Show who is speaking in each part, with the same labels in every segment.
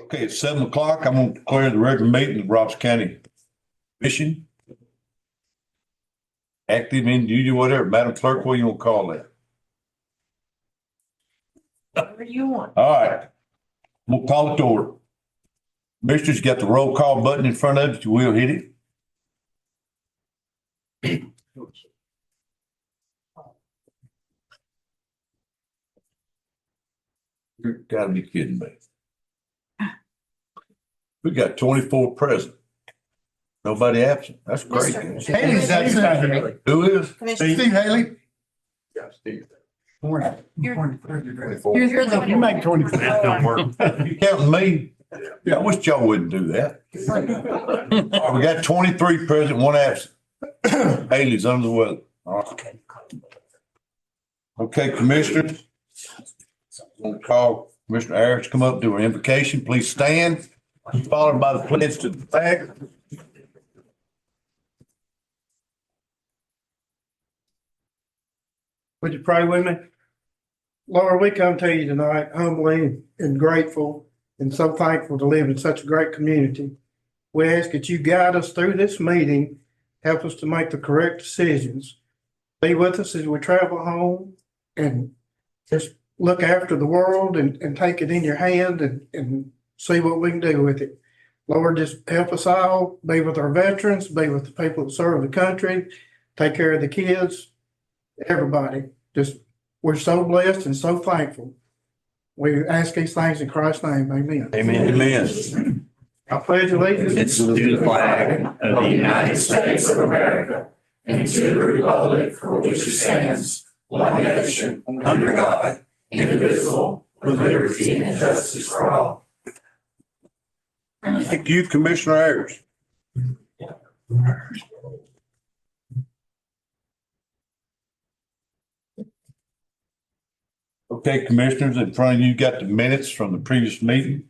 Speaker 1: Okay, it's 7 o'clock. I'm going to declare the regular meeting of Robertson County Commission active, in duty, whatever. Madam Clerk, what do you want to call that?
Speaker 2: Whatever you want.
Speaker 1: All right. We'll call it to order. Commissioners, you got the roll call button in front of you. If you will, hit it. You gotta be kidding me. We got 24 present. Nobody absent. That's great.
Speaker 3: Haley's absent.
Speaker 1: Who is?
Speaker 2: Commissioner,
Speaker 3: Steve Haley.
Speaker 1: Yeah, Steve.
Speaker 3: Morning.
Speaker 2: You're
Speaker 3: You're
Speaker 2: the-
Speaker 3: You make 20.
Speaker 1: You counting me? Yeah, I wish y'all wouldn't do that. All right, we got 23 present, one absent. Haley's under the weather. All right. Okay, commissioners. I'm gonna call Commissioner Ayers to come up, do an invocation. Please stand, followed by the pledge to the flag.
Speaker 4: Would you pray with me? Lord, we come to you tonight humbly and grateful and so thankful to live in such a great community. We ask that you guide us through this meeting, help us to make the correct decisions. Be with us as we travel home and just look after the world and take it in your hand and see what we can do with it. Lord, just help us all, be with our veterans, be with the people that serve the country, take care of the kids, everybody. Just, we're so blessed and so thankful. We ask these things in Christ's name. Amen.
Speaker 1: Amen.
Speaker 4: I pledge allegiance
Speaker 5: to the flag of the United States of America and to the republic for which it stands, one nation, under God, indivisible, with liberty and justice for all.
Speaker 1: Thank you, Commissioner Ayers. Okay, commissioners, in front of you, got the minutes from the previous meeting.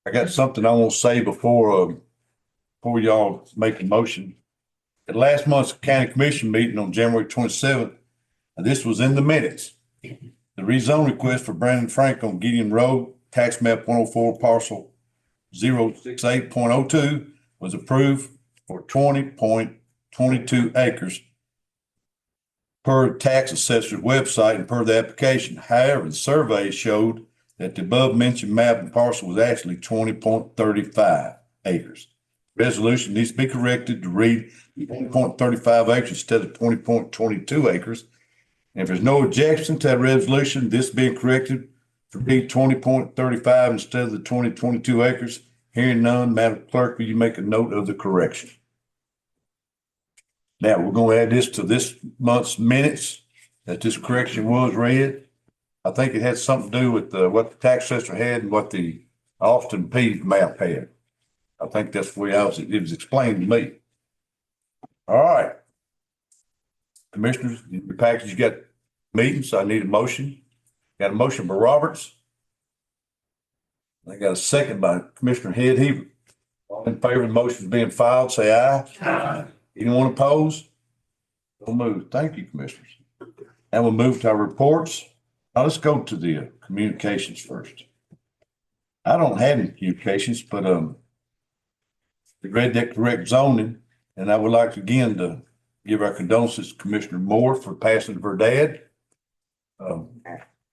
Speaker 1: I got something I want to say before y'all make a motion. At last month's county commission meeting on January 27th, and this was in the minutes. The rezone request for Brandon Frank on Gideon Road, tax map 104, parcel 068.02 was approved for 20.22 acres per tax assessor's website and per the application. However, the survey showed that the above mentioned map and parcel was actually 20.35 acres. Resolution needs to be corrected to read 20.35 acres instead of 20.22 acres. And if there's no objection to that resolution, this being corrected to read 20.35 instead of the 20.22 acres. Hearing none, Madam Clerk, will you make a note of the correction? Now, we're going to add this to this month's minutes, that this correction was read. I think it had something to do with what the tax assessor had and what the Austin P map had. I think that's the way it was explained to me. All right. Commissioners, in your package, you got meetings. I need a motion. Got a motion by Roberts. I got a second by Commissioner Head Heaver. All in favor of the motion being filed, say aye.
Speaker 5: Aye.
Speaker 1: Anyone opposed? We'll move. Thank you, Commissioners. And we'll move to our reports. Now let's go to the communications first. I don't have any communications, but we read that correct zoning, and I would like again to give our condolences to Commissioner Moore for passing of her dad.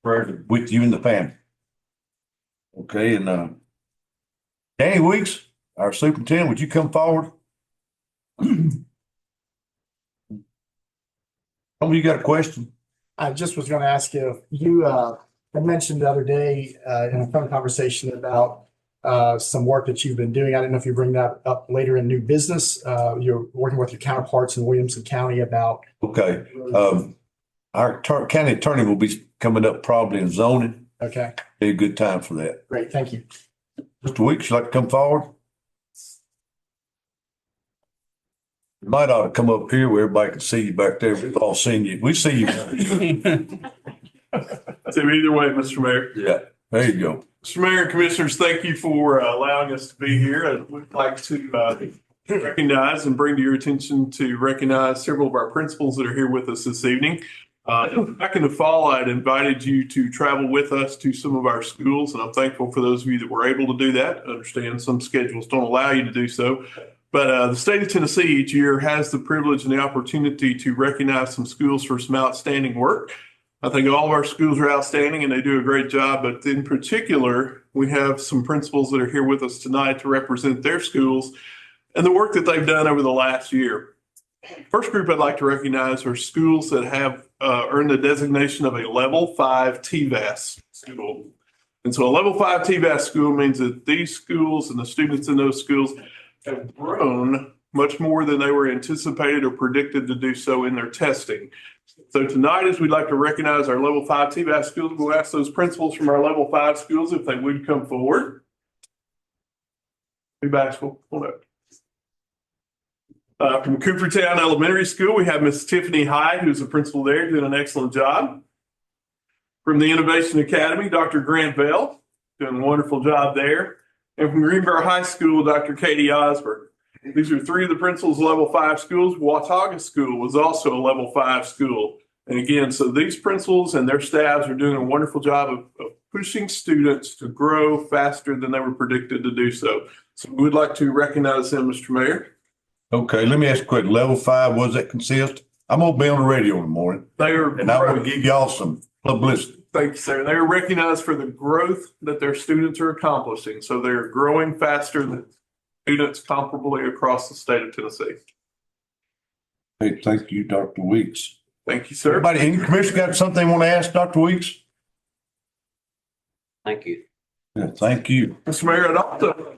Speaker 1: Prayers with you and the family. Okay, and Danny Weeks, our superintendent, would you come forward? Oh, you got a question?
Speaker 3: I just was going to ask you, you had mentioned the other day in a phone conversation about some work that you've been doing. I don't know if you bring that up later in new business. You're working with your counterparts in Williamson County about.
Speaker 1: Okay. Our county attorney will be coming up probably in zoning.
Speaker 3: Okay,
Speaker 1: Be a good time for that.
Speaker 3: great. Thank you.
Speaker 1: Mr. Weeks, you like to come forward? You might ought to come up here where everybody can see you back there. We've all seen you. We see you.
Speaker 6: So either way, Mr. Mayor.
Speaker 1: Yeah, there you go.
Speaker 6: Mr. Mayor and Commissioners, thank you for allowing us to be here. I would like to recognize and bring to your attention to recognize several of our principals that are here with us this evening. Back in the fall, I'd invited you to travel with us to some of our schools, and I'm thankful for those of you that were able to do that. I understand some schedules don't allow you to do so. But the state of Tennessee each year has the privilege and the opportunity to recognize some schools for some outstanding work. I think all of our schools are outstanding and they do a great job, but in particular, we have some principals that are here with us tonight to represent their schools and the work that they've done over the last year. First group I'd like to recognize are schools that have earned the designation of a level 5 TVAS school. And so a level 5 TVAS school means that these schools and the students in those schools have grown much more than they were anticipated or predicted to do so in their testing. So tonight, as we'd like to recognize our level 5 TVAS schools, we'll ask those principals from our level 5 schools if they would come forward. Be bashful. Hold up. From Coopertown Elementary School, we have Miss Tiffany Hyde, who's the principal there, doing an excellent job. From the Innovation Academy, Dr. Grant Bell, doing a wonderful job there. And from Greenboro High School, Dr. Katie Osborne. These are three of the principals of level 5 schools. Watauga School was also a level 5 school. And again, so these principals and their staffs are doing a wonderful job of pushing students to grow faster than they were predicted to do so. So we would like to recognize them, Mr. Mayor.
Speaker 1: Okay, let me ask you a quick. Level 5, what does that consist? I'm gonna be on the radio in the morning,
Speaker 6: They are,
Speaker 1: and I want to give y'all some publicity.
Speaker 6: thank you, sir. They are recognized for the growth that their students are accomplishing. So they're growing faster than students comparably across the state of Tennessee.
Speaker 1: Hey, thank you, Dr. Weeks.
Speaker 6: Thank you, sir.
Speaker 1: Everybody, any commissioner got something they want to ask Dr. Weeks?
Speaker 5: Thank you.
Speaker 1: Yeah, thank you.
Speaker 6: Mr. Mayor, I'd also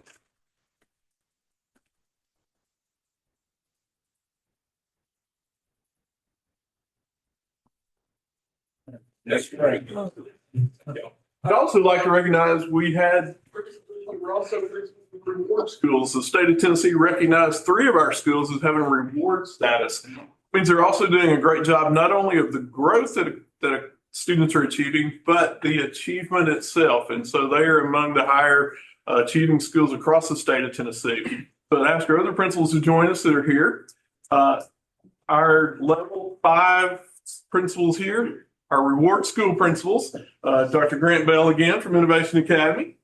Speaker 5: That's great.
Speaker 6: I'd also like to recognize we're also reward schools. The state of Tennessee recognized 3 of our schools as having reward status. It means they're also doing a great job, not only of the growth that students are achieving, but the achievement itself. And so they are among the higher achieving schools across the state of Tennessee. So I'd ask our other principals to join us that are here. Our level 5 principals here, our reward school principals, Dr. Grant Bell again from Innovation Academy,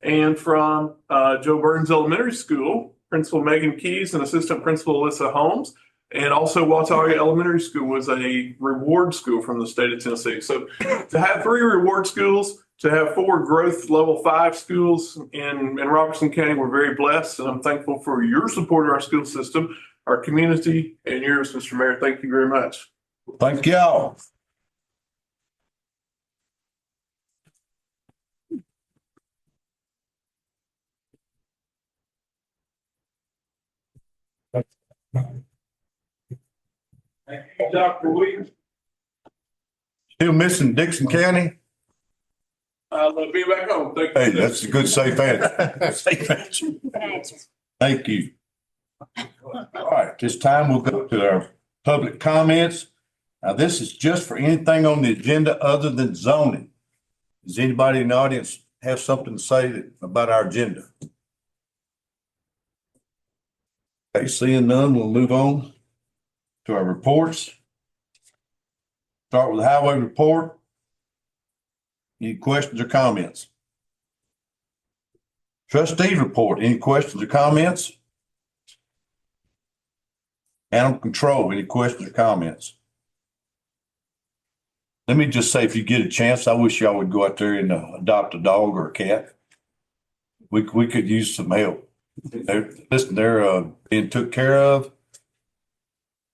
Speaker 6: and from Joe Burns Elementary School, Principal Megan Keys and Assistant Principal Alyssa Holmes, and also Watauga Elementary School was a reward school from the state of Tennessee. So to have 3 reward schools, to have 4 growth level 5 schools in Robertson County, we're very blessed, and I'm thankful for your support of our school system, our community, and yours, Mr. Mayor. Thank you very much.
Speaker 1: Thank y'all.
Speaker 6: Dr. Williams.
Speaker 1: Still missing Dixon County?
Speaker 6: I love being back home. Thank you.
Speaker 1: Hey, that's a good safe answer. Safe answer. Thank you. All right, this time we'll go to our public comments. Now, this is just for anything on the agenda other than zoning. Does anybody in the audience have something to say about our agenda? Okay, seeing none, we'll move on to our reports. Start with the highway report. Any questions or comments? Trustees report. Any questions or comments? Animal control. Any questions or comments? Let me just say, if you get a chance, I wish y'all would go out there and adopt a dog or a cat. We could use some help. They're being took care of,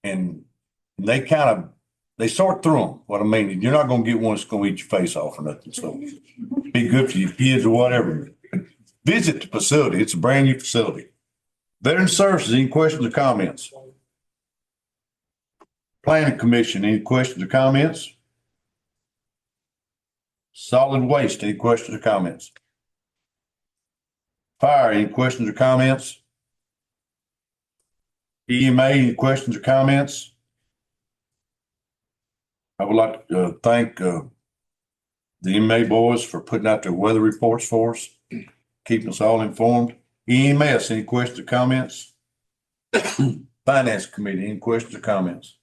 Speaker 1: and they sort through them. What I mean, you're not going to get one that's going to eat your face off or nothing. So be good for your kids or whatever. Visit the facility. It's a brand new facility. Veteran Services. Any questions or comments? Planning Commission. Any questions or comments? Solid Waste. Any questions or comments? Fire. Any questions or comments? EMA. Any questions or comments? I would like to thank the EMA boys for putting out their weather reports for us, keeping us all informed. EMS. Any questions or comments? Finance Committee. Any questions or comments?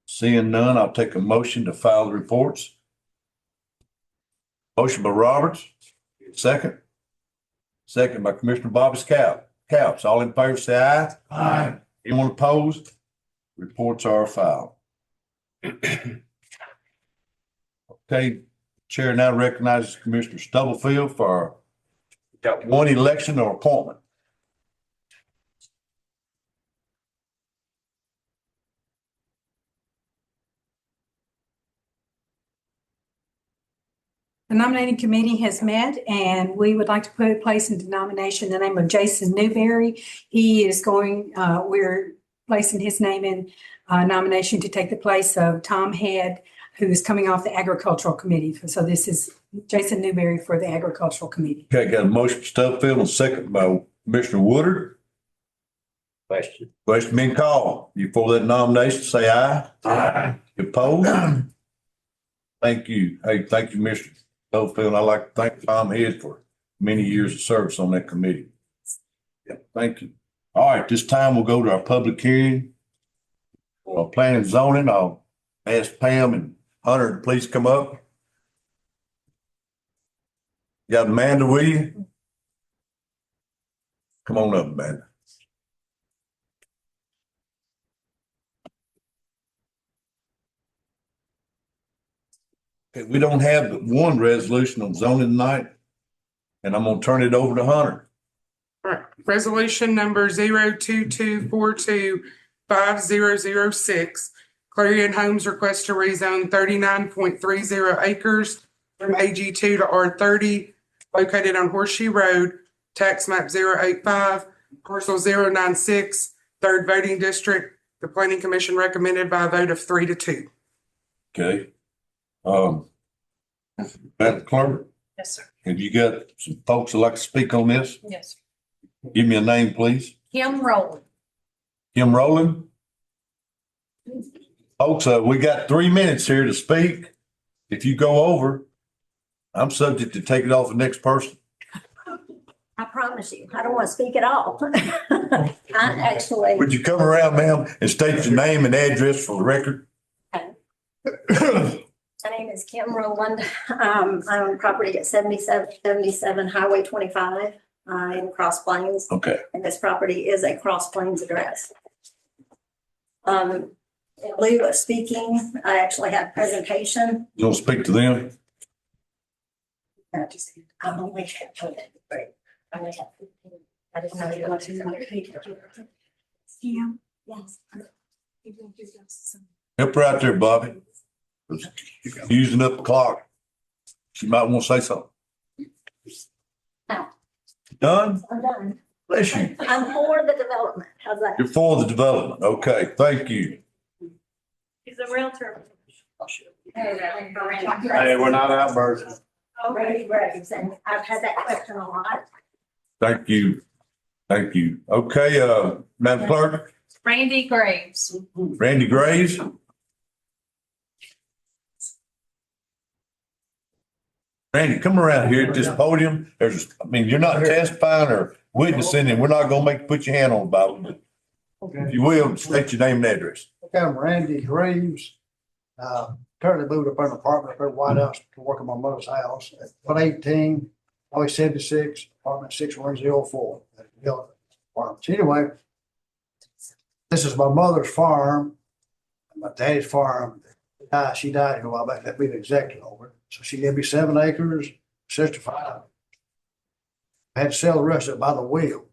Speaker 1: Seeing none, I'll take a motion to file the reports. Motion by Roberts, second. Second by Commissioner Bobby Couch. All in favor, say aye.
Speaker 5: Aye.
Speaker 1: Anyone opposed? Reports are filed. Okay, Chair now recognizes Commissioner Stubblefield for got one election or appointment.
Speaker 2: The nominating committee has met and we would like to place into nomination the name of Jason Newberry. He is going, we're placing his name in nomination to take the place of Tom Head, who is coming off the agricultural committee. So this is Jason Newberry for the agricultural committee.
Speaker 1: Okay, got a motion for Stubblefield and second by Commissioner Woodard.
Speaker 5: Question.
Speaker 1: Question being called. You for that nomination, say aye.
Speaker 5: Aye.
Speaker 1: You opposed? Thank you. Hey, thank you, Mr. Stubblefield. I'd like to thank Tom Head for many years of service on that committee. Yeah, thank you. All right, this time we'll go to our public hearing. For planning and zoning, I'll ask Pam and Hunter to please come up. You got Amanda with you? Come on up, Amanda. Okay, we don't have but one resolution on zoning tonight, and I'm gonna turn it over to Hunter.
Speaker 7: All right, resolution number 022425006. Clarion Homes request to rezone 39.30 acres from AG 2 to R30, located on Horseshoe Road, tax map 085, parcel 096, third voting district. The planning commission recommended by a vote of 3-2.
Speaker 1: Okay. Madam Clerk,
Speaker 2: Yes, sir.
Speaker 1: have you got some folks that like to speak on this?
Speaker 2: Yes, sir.
Speaker 1: Give me a name, please.
Speaker 2: Kim Rowland.
Speaker 1: Kim Rowland? Folks, we got 3 minutes here to speak. If you go over, I'm subject to take it off the next person.
Speaker 8: I promise you, I don't want to speak at all. I actually,
Speaker 1: Would you come around, ma'am, and state your name and address for the record?
Speaker 8: my name is Kim Rowland. I own property at 7777 Highway 25 in Cross Plains.
Speaker 1: Okay.
Speaker 8: And this property is a Cross Plains address. In lieu of speaking, I actually had a presentation.
Speaker 1: You want to speak to them?
Speaker 8: I only have, I only have 15. I didn't know you wanted to.
Speaker 2: Kim.
Speaker 8: Yes.
Speaker 1: Help her out there, Bobby. Using up the clock. She might want to say something.
Speaker 8: No.
Speaker 1: Done?
Speaker 8: I'm done.
Speaker 1: Bless you.
Speaker 8: I'm for the development. How's that?
Speaker 1: You're for the development. Okay, thank you.
Speaker 2: He's a realtor.
Speaker 5: Hey, we're not outbursts.
Speaker 8: Randy Graves, and I've had that question a lot.
Speaker 1: Thank you. Thank you. Okay, Madam Clerk,
Speaker 2: Randy Graves.
Speaker 1: Randy Graves. Randy, come around here at this podium. You're not testifying or witnessing, and we're not gonna make you put your hand on the Bible, but
Speaker 4: Okay.
Speaker 1: if you will, state your name and address.
Speaker 4: Okay, I'm Randy Graves. Currently moved up in an apartment up at White House to work on my mother's house at 118, Highway 76, apartment 6104. Anyway, this is my mother's farm, my daddy's farm. She died a while back, let me be the executive over it. So she gave me 7 acres, sister 5. I had to sell the rest of it by the will.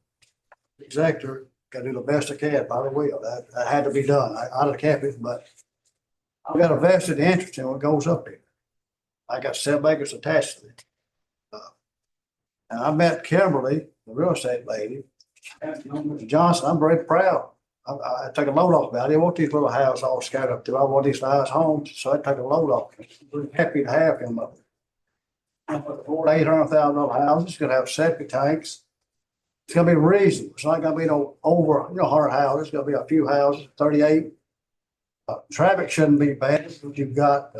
Speaker 4: The executor got to do the best I can by the will. That had to be done. I'd have kept it, but I've got a vested interest in what goes up here. I got 7 acres attached to it. And I met Kimberly, the real estate lady, and Mr. Johnson. I'm very proud. I take a load off about it. I want these little houses all scattered up there. I want these nice homes, so I take a load off. We're happy to have him up there. $800,000 house. It's gonna have septic tanks. It's gonna be reasonable. It's not gonna be no over, hard house. It's gonna be a few houses, 38. Traffic shouldn't be bad, but you've got,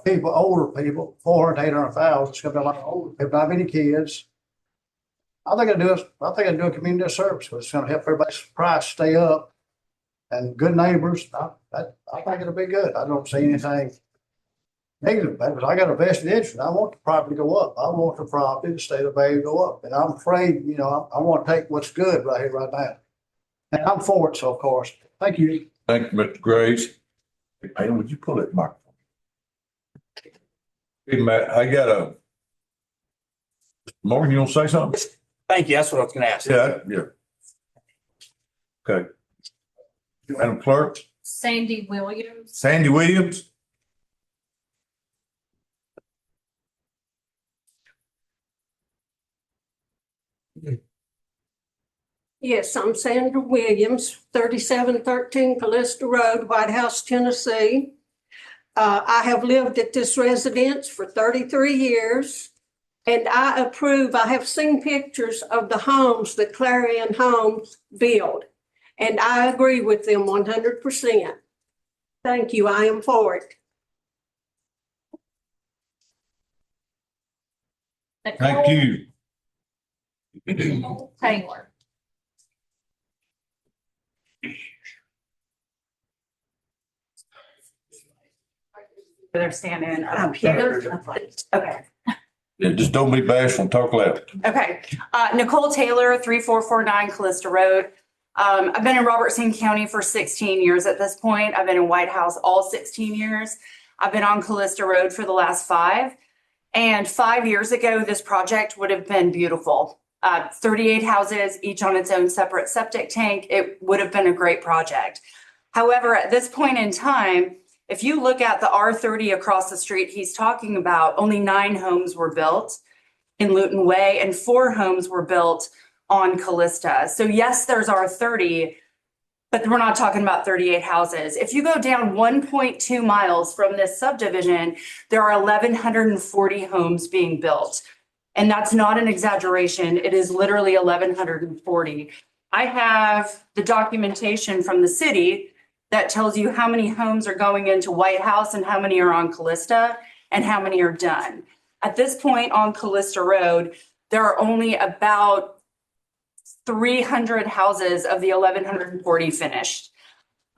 Speaker 4: people, older people, 400, 800,000. It's gonna be a lot of older people, not many kids. I think I do a community service, because it's gonna help everybody's price stay up. And good neighbors,
Speaker 9: I think it'll be good. I don't see anything negative about it, but I got a vested interest. I want the property to go up. I want the property to stay the value go up. And I'm afraid, I want to take what's good right here, right now. And I'm for it, so of course. Thank you.
Speaker 1: Thank you, Mr. Graves. Hey, would you pull that microphone? Hey, Matt, I got a. Morgan, you want to say something?
Speaker 10: Thank you. That's what I was going to ask.
Speaker 1: Yeah. Okay. Madam Clerk,
Speaker 11: Sandy Williams.
Speaker 1: Sandy Williams.
Speaker 12: Yes, I'm Sandra Williams, 3713 Callista Road, White House, Tennessee. I have lived at this residence for 33 years, and I approve. I have seen pictures of the homes that Clarion Homes build, and I agree with them 100%. Thank you. I am for it.
Speaker 1: Thank you.
Speaker 11: Nicole Taylor.
Speaker 13: They're standing up here. Okay.
Speaker 1: Yeah, just don't be bashful, talk loud.
Speaker 13: Okay. Nicole Taylor, 3449 Callista Road. I've been in Robertson County for 16 years at this point. I've been in White House all 16 years. I've been on Callista Road for the last 5. And 5 years ago, this project would have been beautiful. 38 houses, each on its own separate septic tank. It would have been a great project. However, at this point in time, if you look at the R30 across the street he's talking about, only 9 homes were built in Luton Way and 4 homes were built on Callista. So yes, there's R30, but we're not talking about 38 houses. If you go down 1.2 miles from this subdivision, there are 1,140 homes being built. And that's not an exaggeration. It is literally 1,140. I have the documentation from the city that tells you how many homes are going into White House and how many are on Callista and how many are done. At this point on Callista Road, there are only about 300 houses of the 1,140 finished.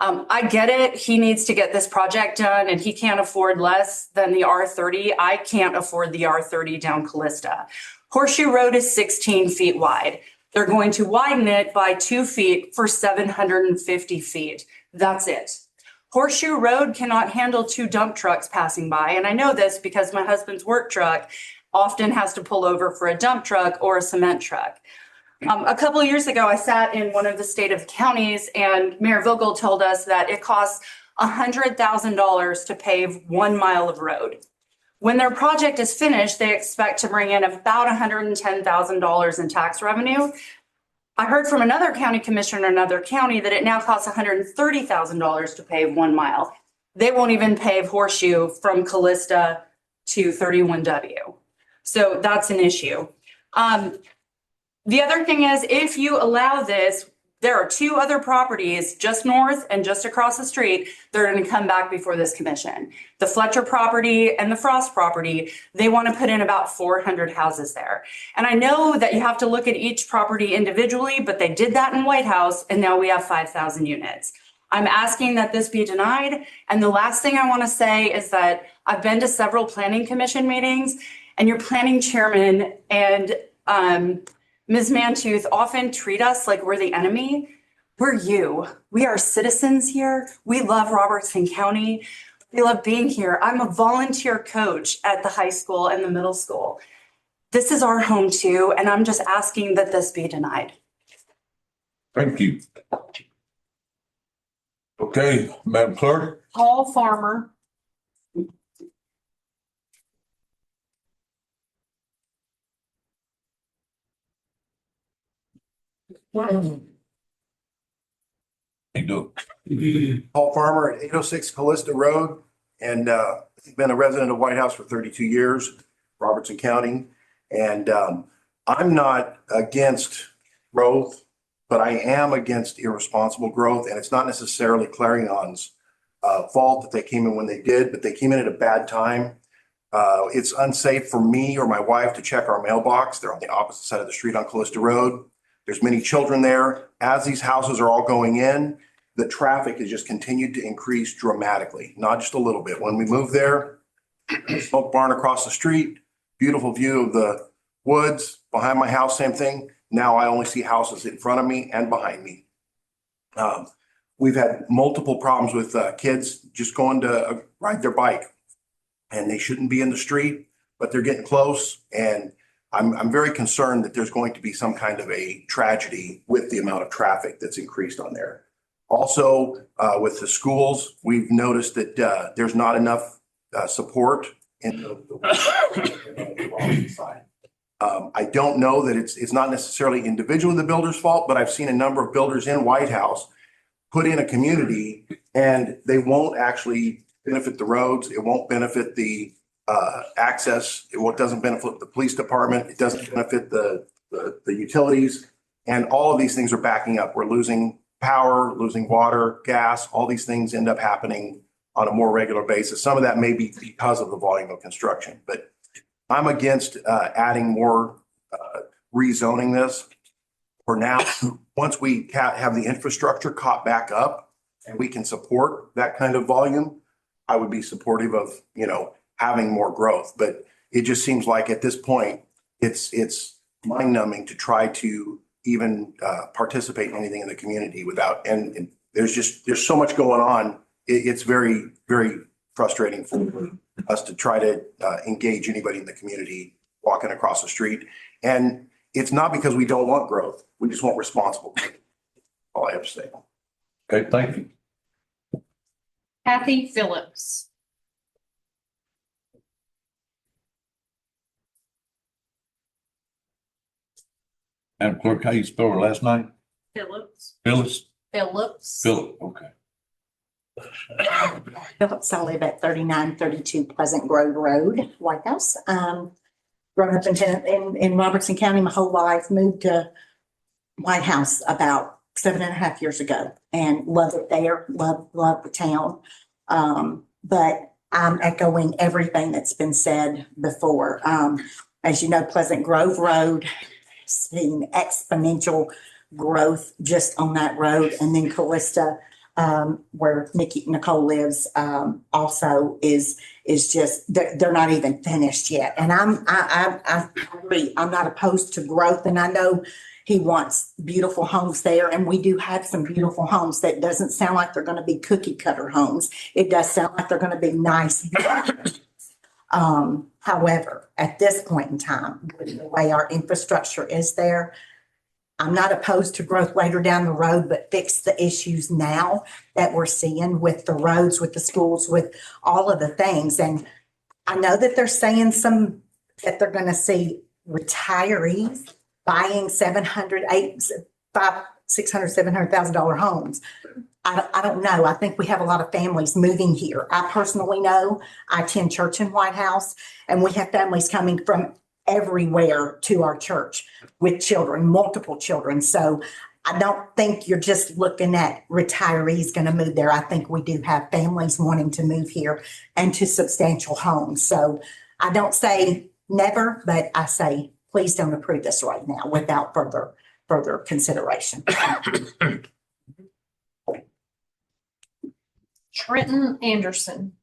Speaker 13: I get it. He needs to get this project done and he can't afford less than the R30. I can't afford the R30 down Callista. Horseshoe Road is 16 feet wide. They're going to widen it by 2 feet for 750 feet. That's it. Horseshoe Road cannot handle 2 dump trucks passing by. And I know this because my husband's work truck often has to pull over for a dump truck or a cement truck. A couple of years ago, I sat in one of the state of the counties and Mayor Vogel told us that it costs $100,000 to pave 1 mile of road. When their project is finished, they expect to bring in about $110,000 in tax revenue. I heard from another county commissioner in another county that it now costs $130,000 to pave 1 mile. They won't even pave Horseshoe from Callista to 31W. So that's an issue. The other thing is, if you allow this, there are 2 other properties just north and just across the street that are going to come back before this commission. The Fletcher property and the Frost property, they want to put in about 400 houses there. And I know that you have to look at each property individually, but they did that in White House and now we have 5,000 units. I'm asking that this be denied. And the last thing I want to say is that I've been to several planning commission meetings and your planning chairman and Ms. Mantooth often treat us like we're the enemy. We're you. We are citizens here. We love Robertson County. We love being here. I'm a volunteer coach at the high school and the middle school. This is our home too, and I'm just asking that this be denied.
Speaker 1: Thank you. Okay, Madam Clerk.
Speaker 11: Paul Farmer.
Speaker 1: You do.
Speaker 14: Paul Farmer at 806 Callista Road, and been a resident of White House for 32 years, Robertson County. And I'm not against growth, but I am against irresponsible growth. And it's not necessarily Clarion's fault that they came in when they did, but they came in at a bad time. It's unsafe for me or my wife to check our mailbox. They're on the opposite side of the street on Callista Road. There's many children there. As these houses are all going in, the traffic has just continued to increase dramatically, not just a little bit. When we moved there, smoke barn across the street, beautiful view of the woods behind my house, same thing. Now I only see houses in front of me and behind me. We've had multiple problems with kids just going to ride their bike, and they shouldn't be in the street, but they're getting close. And I'm very concerned that there's going to be some kind of a tragedy with the amount of traffic that's increased on there. Also, with the schools, we've noticed that there's not enough support in the side. I don't know that it's not necessarily individually the builder's fault, but I've seen a number of builders in White House put in a community, and they won't actually benefit the roads. It won't benefit the access. It doesn't benefit the police department. It doesn't benefit the utilities. And all of these things are backing up. We're losing power, losing water, gas. All these things end up happening on a more regular basis. Some of that may be because of the volume of construction, but I'm against adding more rezoning this. For now, once we have the infrastructure caught back up and we can support that kind of volume, I would be supportive of, having more growth. But it just seems like at this point, it's mind numbing to try to even participate in anything in the community without, and there's so much going on. It's very, very frustrating for us to try to engage anybody in the community walking across the street. And it's not because we don't want growth. We just want responsible growth. All I have to say.
Speaker 1: Okay, thank you.
Speaker 11: Kathy Phillips.
Speaker 1: Madam Clerk, how you spell her last name?
Speaker 11: Phillips.
Speaker 1: Phyllis?
Speaker 11: Phillips.
Speaker 1: Phillip, okay.
Speaker 15: Phillips, I live at 3932 Pleasant Grove Road, White House. Grown up in Robertson County my whole life, moved to White House about 7.5 years ago and love it there, love the town. But I'm echoing everything that's been said before. As you know, Pleasant Grove Road, seeing exponential growth just on that road. And then Callista, where Nicole lives, also is just, they're not even finished yet. And I agree, I'm not opposed to growth. And I know he wants beautiful homes there. And we do have some beautiful homes. That doesn't sound like they're going to be cookie cutter homes. It does sound like they're going to be nice. However, at this point in time, with the way our infrastructure is there, I'm not opposed to growth later down the road, but fix the issues now that we're seeing with the roads, with the schools, with all of the things. And I know that they're saying that they're going to see retirees buying $700,000 homes. I don't know. I think we have a lot of families moving here. I personally know I attend church in White House, and we have families coming from everywhere to our church with children, multiple children. So I don't think you're just looking at retirees going to move there. I think we do have families wanting to move here and to substantial homes. So I don't say never, but I say, please don't approve this right now without further consideration.
Speaker 11: Trenton Anderson.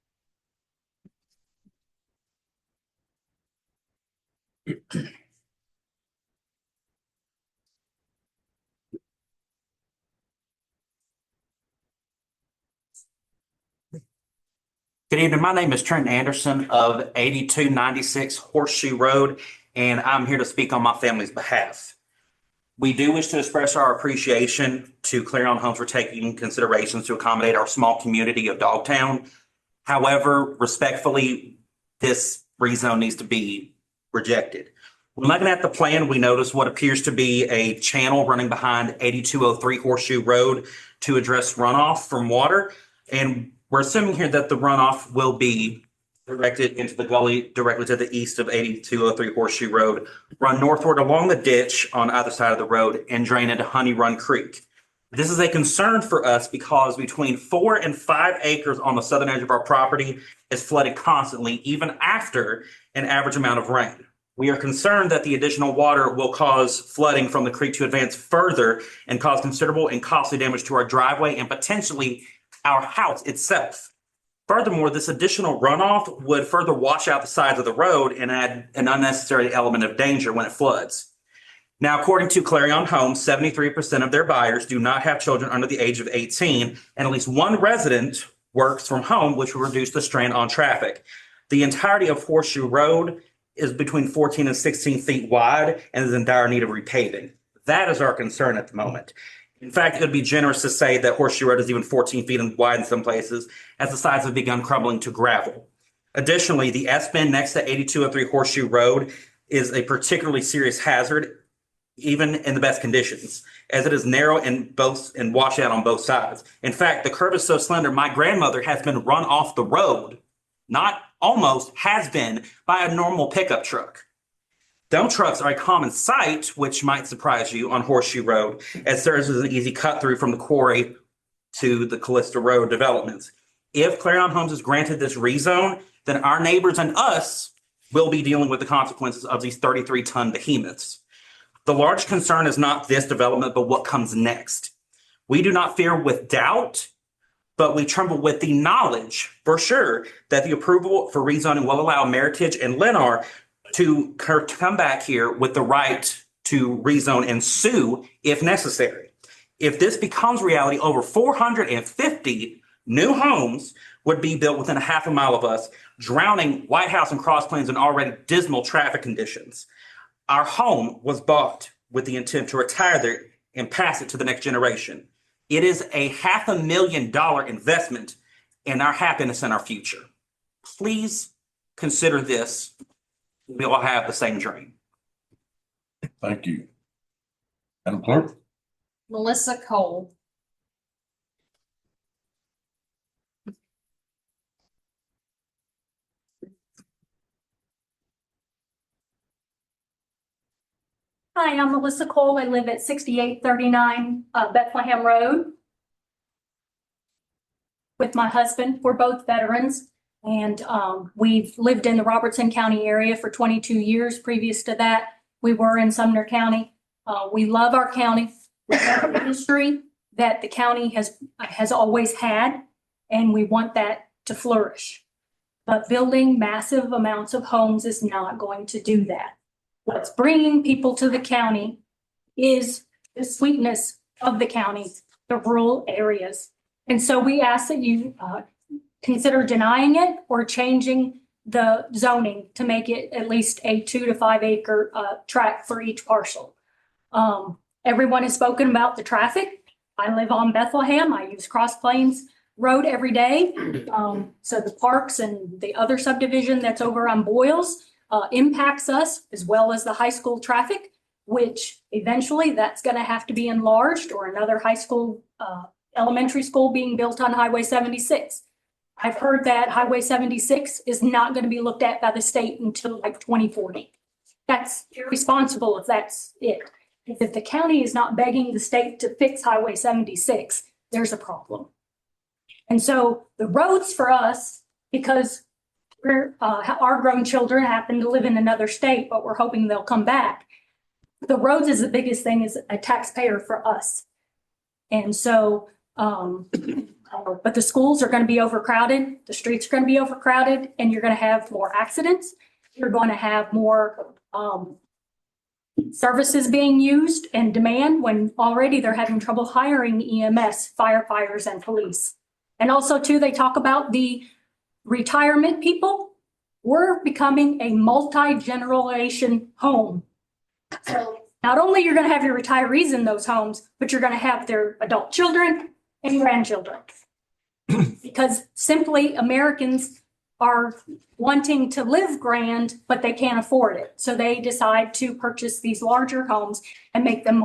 Speaker 10: Good evening. My name is Trent Anderson of 8296 Horseshoe Road, and I'm here to speak on my family's behalf. We do wish to express our appreciation to Clear on Homes for taking considerations to accommodate our small community of Dogtown. However, respectfully, this rezone needs to be rejected. When looking at the plan, we notice what appears to be a channel running behind 8203 Horseshoe Road to address runoff from water. And we're assuming here that the runoff will be directed into the gully directly to the east of 8203 Horseshoe Road, run northward along the ditch on either side of the road, and drain into Honey Run Creek. This is a concern for us because between 4 and 5 acres on the southern edge of our property is flooded constantly, even after an average amount of rain. We are concerned that the additional water will cause flooding from the creek to advance further and cause considerable and costly damage to our driveway and potentially our house itself. Furthermore, this additional runoff would further wash out the sides of the road and add an unnecessary element of danger when it floods. Now, according to Clarion Homes, 73% of their buyers do not have children under the age of 18, and at least one resident works from home, which will reduce the strain on traffic. The entirety of Horseshoe Road is between 14 and 16 feet wide and is in dire need of repaving. That is our concern at the moment. In fact, it would be generous to say that Horseshoe Road is even 14 feet wide in some places, as the sides have begun crumbling to gravel. Additionally, the S-bend next to 8203 Horseshoe Road is a particularly serious hazard, even in the best conditions, as it is narrow and washed out on both sides. In fact, the curb is so slender, my grandmother has been run off the road, not almost, has been, by a normal pickup truck. Dump trucks are a common sight, which might surprise you, on Horseshoe Road, as serves as an easy cut through from the quarry to the Callista Road developments. If Clarion Homes is granted this rezone, then our neighbors and us will be dealing with the consequences of these 33-ton behemoths. The large concern is not this development, but what comes next. We do not fear with doubt, but we tremble with the knowledge, for sure, that the approval for rezoning will allow Meritage and Lennar to come back here with the right to rezone and sue if necessary. If this becomes reality, over 450 new homes would be built within a half a mile of us, drowning White House and Cross Plains in already dismal traffic conditions. Our home was bought with the intent to retire there and pass it to the next generation. It is a $500,000 investment in our happiness and our future. Please consider this. We all have the same dream.
Speaker 1: Thank you. Madam Clerk?
Speaker 11: Melissa Cole.
Speaker 16: Hi, I'm Melissa Cole. I live at 6839 Bethlehem Road with my husband. We're both veterans, and we've lived in the Robertson County area for 22 years. Previous to that, we were in Sumner County. We love our county. We love the history that the county has always had, and we want that to flourish. But building massive amounts of homes is not going to do that. What's bringing people to the county is the sweetness of the county, the rural areas. And so we ask that you consider denying it or changing the zoning to make it at least a 2 to 5 acre tract for each parcel. Everyone has spoken about the traffic. I live on Bethlehem. I use Cross Plains Road every day. So the parks and the other subdivision that's over on Boyles impacts us, as well as the high school traffic, which eventually that's going to have to be enlarged, or another high school, elementary school being built on Highway 76. I've heard that Highway 76 is not going to be looked at by the state until like 2040. That's irresponsible if that's it. If the county is not begging the state to fix Highway 76, there's a problem. And so the roads for us, because our grown children happen to live in another state, but we're hoping they'll come back. The roads is the biggest thing as a taxpayer for us. And so, but the schools are going to be overcrowded. The streets are going to be overcrowded, and you're going to have more accidents. You're going to have more services being used and demand when already they're having trouble hiring EMS, firefighters, and police. And also too, they talk about the retirement people. We're becoming a multi-generation home. So not only you're going to have your retirees in those homes, but you're going to have their adult children and grandchildren. Because simply Americans are wanting to live grand, but they can't afford it. So they decide to purchase these larger homes and make them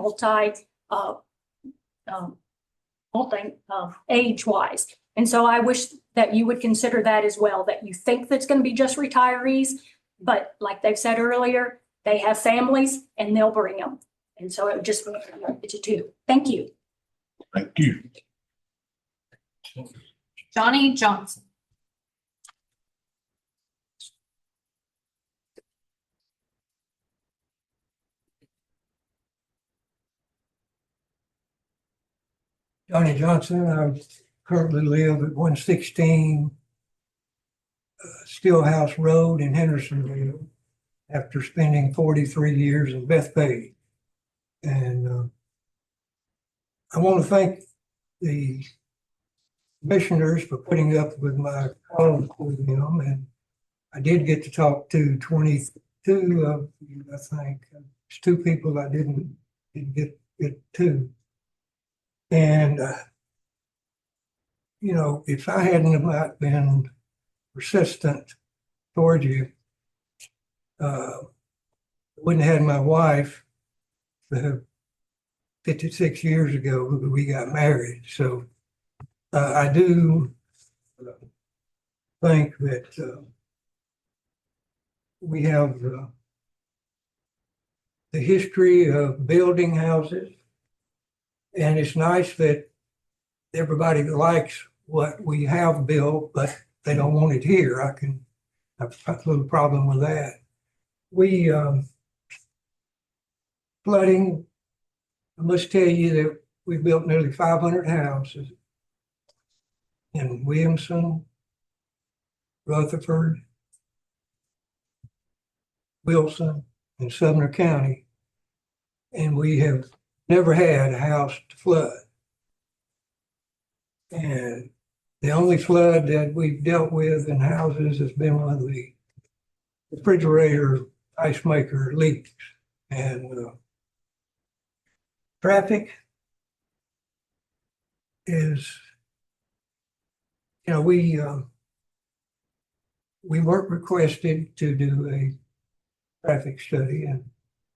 Speaker 16: age-wise. And so I wish that you would consider that as well, that you think that's going to be just retirees, but like they've said earlier, they have families and they'll bring them. And so it would just be to two. Thank you.
Speaker 1: Thank you.
Speaker 11: Johnny Johnson.
Speaker 17: Johnny Johnson. I currently live at 116 Stillhouse Road in Hendersonville after spending 43 years in Bethpage. And I want to thank the commissioners for putting up with my calls with them. And I did get to talk to 22 of you, I think. There's two people I didn't get to. And, you know, if I hadn't have not been persistent toward you, wouldn't have had my wife 56 years ago, we got married. So I do think that we have the history of building houses. And it's nice that everybody likes what we have built, but they don't want it here. I have a little problem with that. We, flooding, I must tell you that we built nearly 500 houses in Williamson, Rutherford, Wilson, and Sumner County. And we have never had a house to flood. And the only flood that we've dealt with in houses has been when the refrigerator ice maker leaks. And traffic is, you know, we weren't requested to do a traffic study, and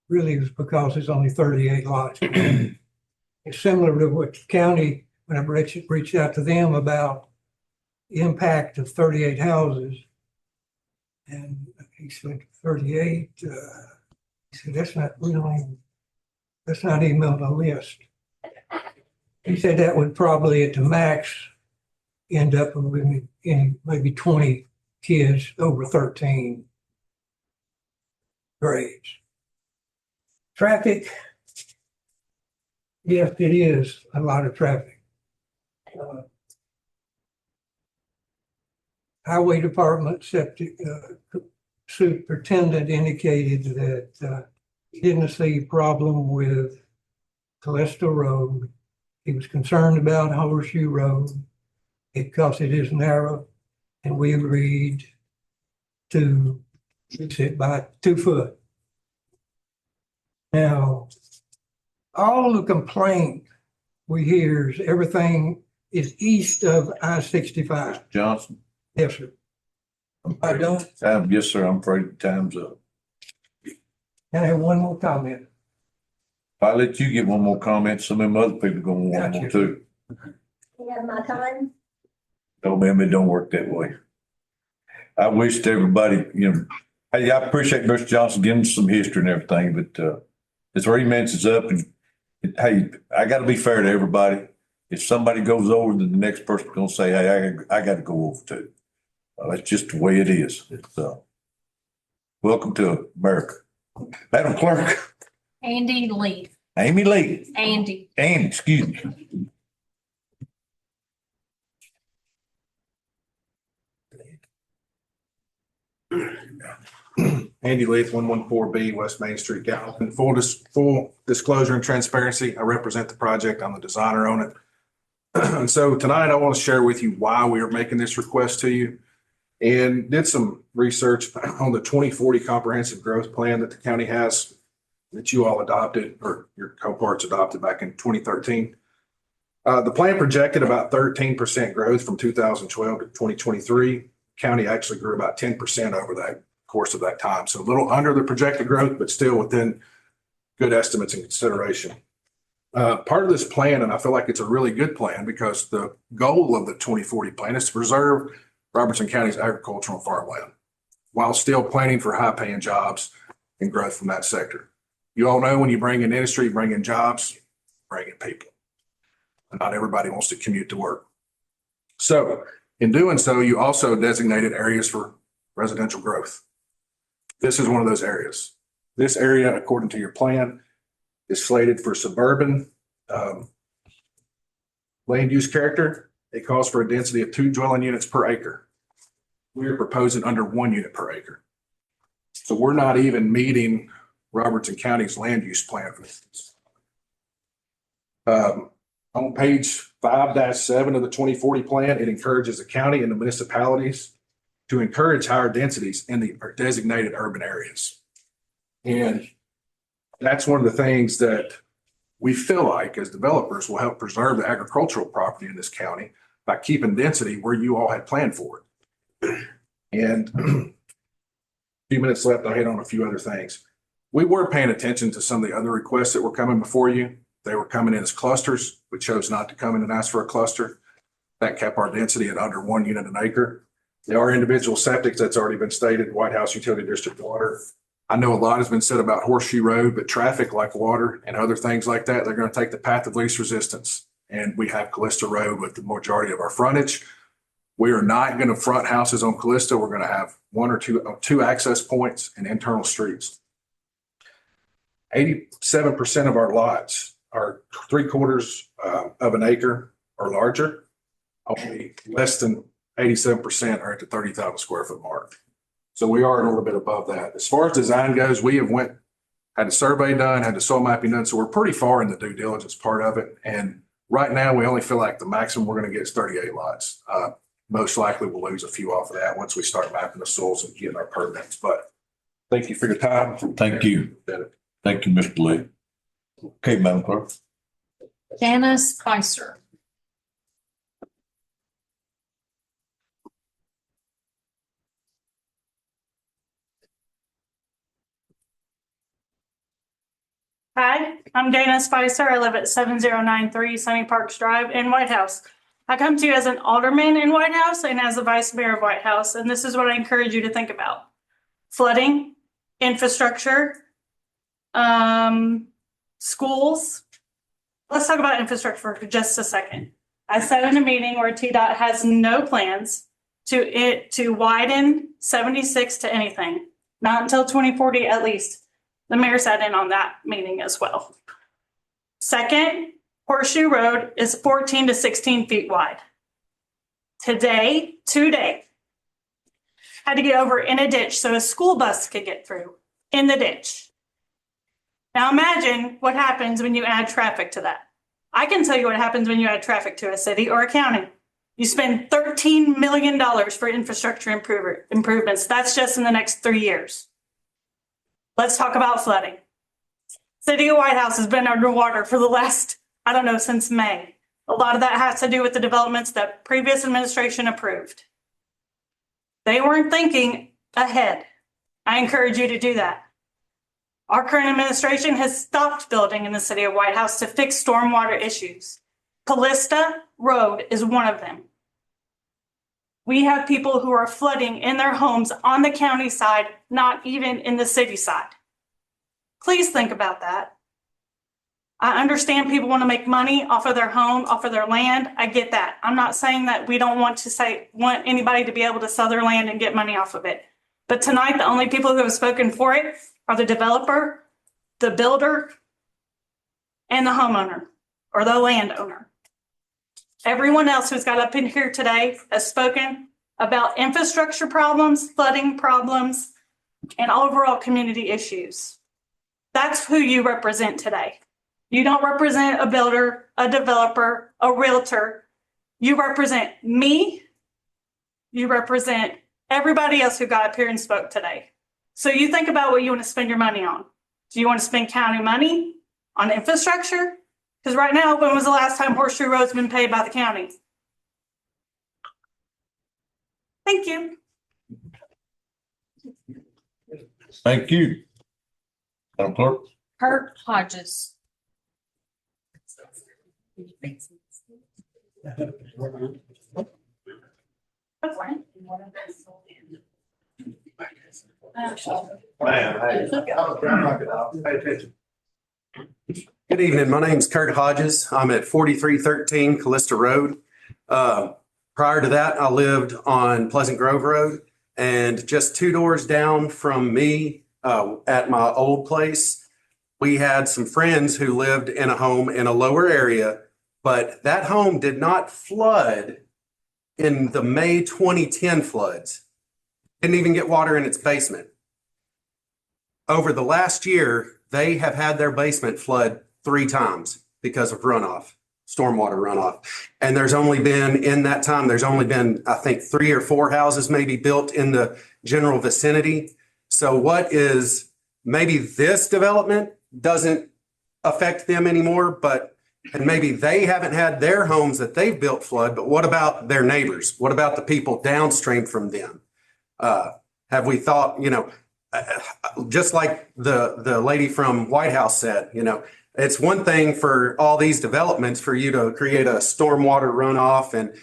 Speaker 17: really it was because it's only 38 lots. It's similar to what the county, when I reached out to them about the impact of 38 houses. And he said, 38, he said, that's not even on the list. He said that would probably at the max end up with maybe 20 kids over 13 grades. Traffic, yes, it is a lot of traffic. Highway Department septic superintendent indicated that he didn't see a problem with Callista Road. He was concerned about Horseshoe Road because it is narrow, and we agreed to fix it by 2 foot. Now, all the complaint we hear is everything is east of I-65.
Speaker 1: Johnson?
Speaker 17: Yes, sir. I don't.
Speaker 1: Yes, sir. I'm afraid time's up.
Speaker 17: Can I have one more comment?
Speaker 1: If I let you get one more comment, some of them other people are gonna want one too.
Speaker 8: You have my time?
Speaker 1: No, ma'am, it don't work that way. I wish to everybody, you know, hey, I appreciate Mr. Johnson giving us some history and everything, but his 3 minutes is up, and hey, I gotta be fair to everybody. If somebody goes over, then the next person's gonna say, hey, I gotta go over too. That's just the way it is. It's welcome to America. Madam Clerk.
Speaker 11: Andy Lee.
Speaker 1: Amy Lee.
Speaker 11: Andy.
Speaker 1: Andy, excuse me.
Speaker 18: Andy Leith, 114B West Main Street, Gallatin. Full disclosure and transparency, I represent the project. I'm the designer on it. And so tonight I want to share with you why we are making this request to you, and did some research on the 2040 comprehensive growth plan that the county has, that you all adopted, or your co-parts adopted back in 2013. The plan projected about 13% growth from 2012 to 2023. County actually grew about 10% over that course of that time. So a little under the projected growth, but still within good estimates and consideration. Part of this plan, and I feel like it's a really good plan, because the goal of the 2040 plan is to preserve Robertson County's agricultural farmland while still planning for high-paying jobs and growth from that sector. You all know when you bring in industry, bring in jobs, bring in people. And not everybody wants to commute to work. So in doing so, you also designated areas for residential growth. This is one of those areas. This area, according to your plan, is slated for suburban Land use character, it calls for a density of 2 dwelling units per acre. We are proposing under 1 unit per acre. So we're not even meeting Robertson County's land use plan for this. On page 5-7 of the 2040 plan, it encourages the county and the municipalities to encourage higher densities in the designated urban areas. And that's one of the things that we feel like as developers will help preserve the agricultural property in this county by keeping density where you all had planned for it. And a few minutes left, I'll hit on a few other things. We were paying attention to some of the other requests that were coming before you. They were coming in as clusters. We chose not to come in and ask for a cluster. That kept our density at under 1 unit an acre. There are individual septics, that's already been stated, White House Utility District water. I know a lot has been said about Horseshoe Road, but traffic like water and other things like that, they're going to take the path of least resistance. And we have Callista Road with the majority of our frontage. We are not going to front houses on Callista. We're going to have 1 or 2 access points and internal streets. 87% of our lots are 3/4 of an acre or larger. Only less than 87% are at the 30,000 square foot mark. So we are a little bit above that. As far as design goes, we have had a survey done, had the soil mapping done. So we're pretty far in the due diligence part of it. And right now we only feel like the maximum we're going to get is 38 lots. Most likely we'll lose a few off of that once we start mapping the soils and getting our permits. But thank you for your time.
Speaker 1: Thank you. Thank you, Mr. Lee. Okay, Madam Clerk.
Speaker 11: Janice Spicer.
Speaker 19: Hi, I'm Dana Spicer. I live at 7093 Sunny Parks Drive in White House. I come to you as an alderman in White House and as the vice mayor of White House, and this is what I encourage you to think about. Flooding, infrastructure, schools. Let's talk about infrastructure for just a second. I sat in a meeting where TDOT has no plans to widen 76 to anything, not until 2040 at least. The mayor sat in on that meeting as well. Second, Horseshoe Road is 14 to 16 feet wide. Today, had to get over in a ditch so a school bus could get through in the ditch. Now imagine what happens when you add traffic to that. I can tell you what happens when you add traffic to a city or a county. You spend $13 million for infrastructure improvements. That's just in the next 3 years. Let's talk about flooding. City of White House has been underwater for the last, since May. A lot of that has to do with the developments that previous administration approved. They weren't thinking ahead. I encourage you to do that. Our current administration has stopped building in the city of White House to fix stormwater issues. Callista Road is one of them. We have people who are flooding in their homes on the county side, not even in the city side. Please think about that. I understand people want to make money off of their home, off of their land. I get that. I'm not saying that we don't want anybody to be able to sell their land and get money off of it. But tonight, the only people who have spoken for it are the developer, the builder, and the homeowner or the landowner. Everyone else who's got up in here today has spoken about infrastructure problems, flooding problems, and overall community issues. That's who you represent today. You don't represent a builder, a developer, a realtor. You represent me. You represent everybody else who got up here and spoke today. So you think about what you want to spend your money on. Do you want to spend county money on infrastructure? Because right now, when was the last time Horseshoe Road's been paid by the county? Thank you.
Speaker 1: Thank you. Madam Clerk.
Speaker 11: Kurt Hodges.
Speaker 20: Good evening. My name is Kurt Hodges. I'm at 4313 Callista Road. Prior to that, I lived on Pleasant Grove Road, and just 2 doors down from me at my old place, we had some friends who lived in a home in a lower area But that home did not flood in the May 2010 floods. Didn't even get water in its basement. Over the last year, they have had their basement flood 3 times because of runoff, stormwater runoff. And there's only been, in that time, there's only been, I think, 3 or 4 houses maybe built in the general vicinity. So what is, maybe this development doesn't affect them anymore, but, and maybe they haven't had their homes that they've built flood, but what about their neighbors? What about the people downstream from them? Have we thought, just like the lady from White House said, it's one thing for all these developments for you to create a stormwater runoff and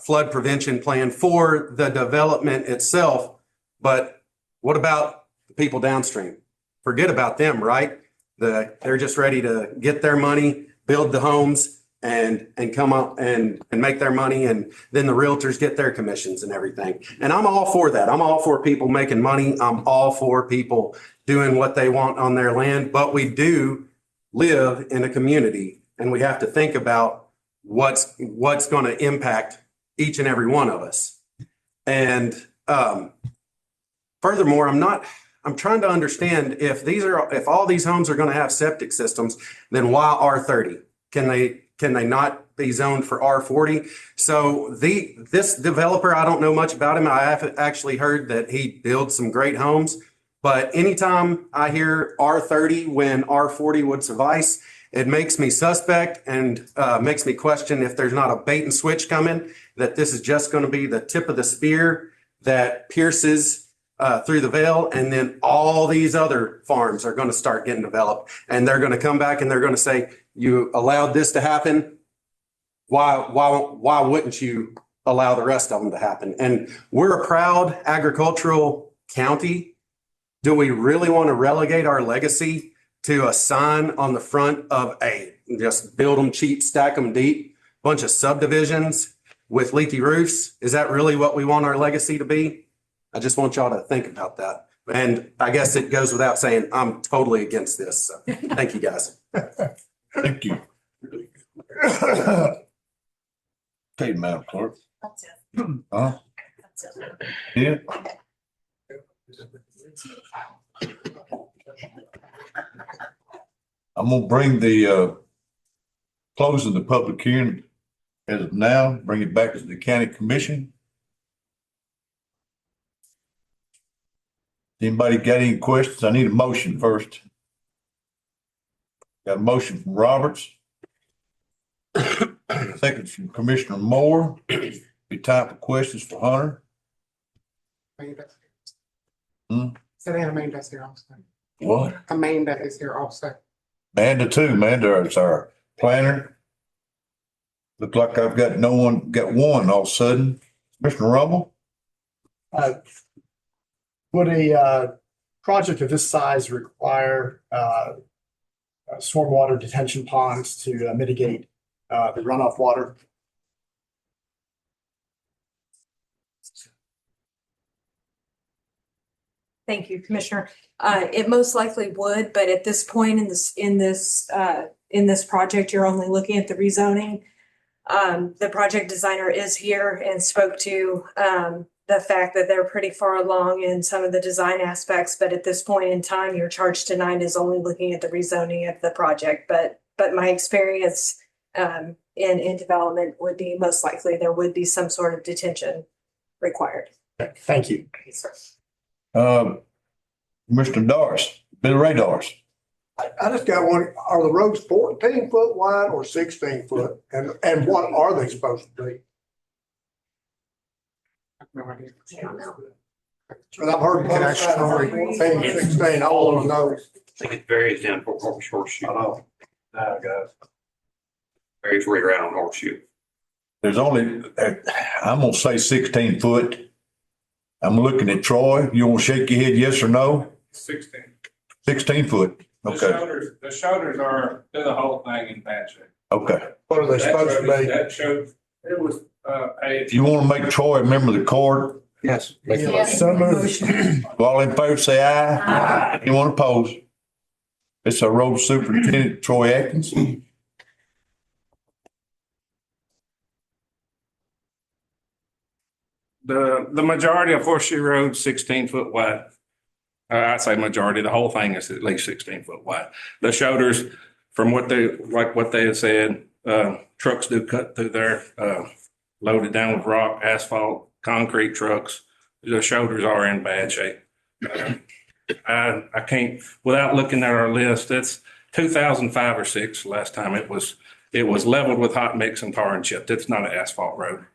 Speaker 20: flood prevention plan for the development itself. But what about the people downstream? Forget about them, right? They're just ready to get their money, build the homes, and come up and make their money, and then the realtors get their commissions and everything. And I'm all for that. I'm all for people making money. I'm all for people doing what they want on their land, but we do live in a community, and we have to think about what's going to impact each and every one of us. And furthermore, I'm trying to understand if all these homes are going to have septic systems, then why R30? Can they not be zoned for R40? So this developer, I don't know much about him. I have actually heard that he builds some great homes, but anytime I hear R30 when R40 would suffice, it makes me suspect and makes me question if there's not a bait and switch coming, that this is just going to be the tip of the spear that pierces through the veil, and then all these other farms are going to start getting developed, and they're going to come back and they're going to say, you allowed this to happen. Why wouldn't you allow the rest of them to happen? And we're a proud agricultural county. Do we really want to relegate our legacy to a sign on the front of just build them cheap, stack them deep, bunch of subdivisions with leaky roofs? Is that really what we want our legacy to be? I just want y'all to think about that. And I guess it goes without saying, I'm totally against this. So thank you, guys.
Speaker 1: Thank you. Okay, Madam Clerk.
Speaker 15: That's it.
Speaker 1: That's
Speaker 15: it.
Speaker 1: Yeah. I'm gonna bring the closing the public hearing as of now, bring it back to the county commission. Anybody got any questions? I need a motion first. Got a motion from Roberts. Second from Commissioner Moore. Be time for questions for Hunter.
Speaker 7: Amanda is here also.
Speaker 1: What?
Speaker 7: Amanda is here also.
Speaker 1: Amanda too. Amanda is our planner. Look like I've got one all of a sudden. Commissioner Rumble?
Speaker 3: Would a project of this size require stormwater detention ponds to mitigate the runoff water?
Speaker 21: Thank you, Commissioner. It most likely would, but at this point in this project, you're only looking at the rezoning. The project designer is here and spoke to the fact that they're pretty far along in some of the design aspects, but at this point in time, your charge tonight is only looking at the rezoning of the project. But my experience in development would be most likely there would be some sort of detention required.
Speaker 3: Thank you.
Speaker 1: Mr. Doris, Bill Ray Doris.
Speaker 22: I just got one. Are the roads 14-foot wide or 16-foot? And what are they supposed to be? But I've heard both sides, 14, 16, all of those.
Speaker 10: I think it varies down for Horseshoe. I know. Guys. Varies right around Horseshoe.
Speaker 1: There's only, I'm gonna say 16 foot. I'm looking at Troy. You wanna shake your head yes or no?
Speaker 23: 16.
Speaker 1: 16 foot. Okay.
Speaker 23: The shoulders are the whole thing in bad shape.
Speaker 1: Okay.
Speaker 22: What are they supposed to be?
Speaker 23: That showed, it was,
Speaker 1: If you wanna make Troy a member of the court.
Speaker 22: Yes.
Speaker 1: So moved. All in favor, say aye. Aye. Anyone opposed? It's our road superintendent, Troy Atkins.
Speaker 23: The majority of Horseshoe Road, 16 foot wide. I'd say majority, the whole thing is at least 16 foot wide. The shoulders, from what they have said, trucks do cut through there, loaded down with rock, asphalt, concrete trucks. The shoulders are in bad shape. I can't, without looking at our list, it's 2005 or 6 last time it was leveled with hot mix and tar and chip. It's not an asphalt road.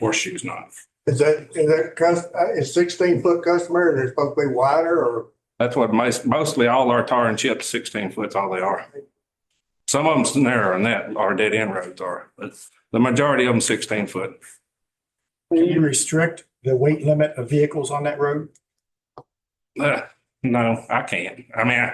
Speaker 23: Horseshoe's not.
Speaker 22: Is that 16 foot customer and they're supposed to be wider or?
Speaker 23: That's what mostly all our tar and chips, 16 foot's all they are. Some of them's narrower than that, our dead end roads are, but the majority of them 16 foot.
Speaker 3: Can you restrict the weight limit of vehicles on that road?
Speaker 23: No, I can't. I mean,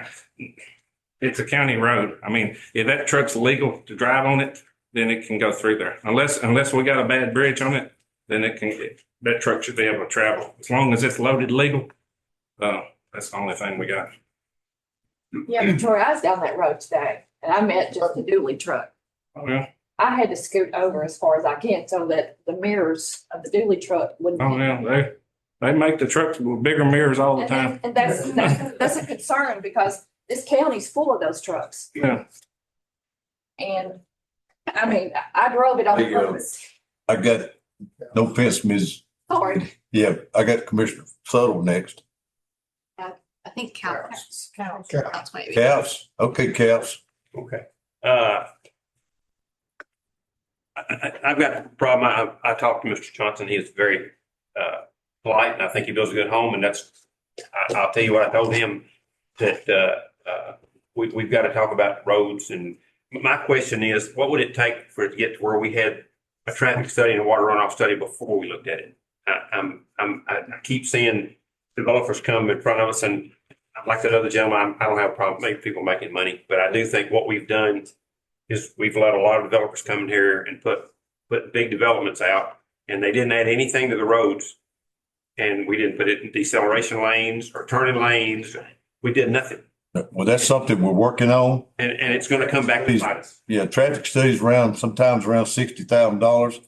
Speaker 23: it's a county road. I mean, if that truck's legal to drive on it, then it can go through there. Unless we got a bad bridge on it, then that truck should be able to travel. As long as it's loaded legal, that's the only thing we got.
Speaker 11: Yeah, Troy, I was down that road today and I met just a dually truck.
Speaker 23: Oh, yeah.
Speaker 11: I had to scoot over as far as I can so that the mirrors of the dually truck wouldn't.
Speaker 23: Oh, yeah. They make the trucks with bigger mirrors all the time.
Speaker 11: And that's a concern because this county's full of those trucks.
Speaker 23: Yeah.
Speaker 11: And I mean, I drove it on purpose.
Speaker 1: I got, no offense, Ms.
Speaker 11: Sorry.
Speaker 1: Yeah, I got Commissioner Subtle next.
Speaker 11: I think Counts. Maybe.
Speaker 1: Caps, okay, Caps.
Speaker 3: Okay.
Speaker 2: I've got a problem. I talked to Mr. Johnson. He is very polite, and I think he builds a good home. And I'll tell you what I told him, that we've got to talk about roads. And my question is, what would it take for it to get to where we had a traffic study and a water runoff study before we looked at it? I keep seeing developers come in front of us, and like that other gentleman, I don't have a problem with people making money, but I do think what we've done is we've let a lot of developers come in here and put big developments out, and they didn't add anything to the roads, and we didn't put it in deceleration lanes or turning lanes. We did nothing.
Speaker 1: Well, that's something we're working on.
Speaker 2: And it's going to come back to bite us.
Speaker 1: Yeah, traffic studies sometimes around $60,000.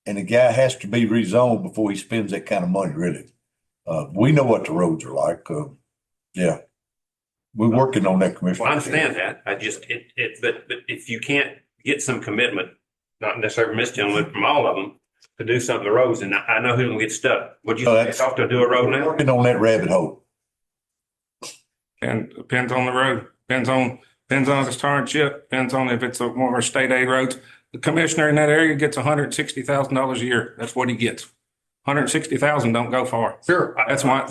Speaker 1: And the guy has to be rezoned before he spends that kind of money, really. We know what the roads are like. Yeah. We're working on that, Commissioner.
Speaker 2: Well, I understand that. I just, but if you can't get some commitment, not necessarily from this gentleman, from all of them, to do something to the roads, and I know who'll get stuck. Would you have to do a road now?
Speaker 1: Working on that rabbit hole.
Speaker 23: And depends on the road, depends on if it's tar and chip, depends on if it's one of our state aid roads. The commissioner in that area gets $160,000 a year. That's what he gets. 160,000 don't go far.
Speaker 2: Sure.
Speaker 23: That's why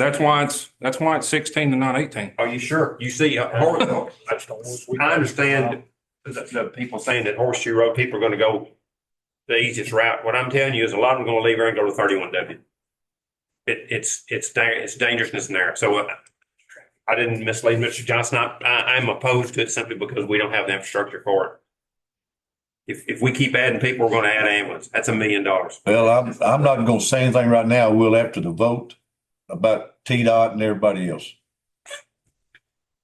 Speaker 23: it's 16 and not 18.
Speaker 2: Are you sure? You see, I understand the people saying that Horseshoe Road, people are going to go the easiest route. What I'm telling you is a lot of them are going to leave here and go to 31W. It's dangerousness in there. So I didn't mislead Mr. Johnson. I'm opposed to it simply because we don't have the infrastructure for it. If we keep adding people, we're going to add ambulance. That's $1 million.
Speaker 1: Well, I'm not going to say anything right now. We'll after the vote about TDOT and everybody else.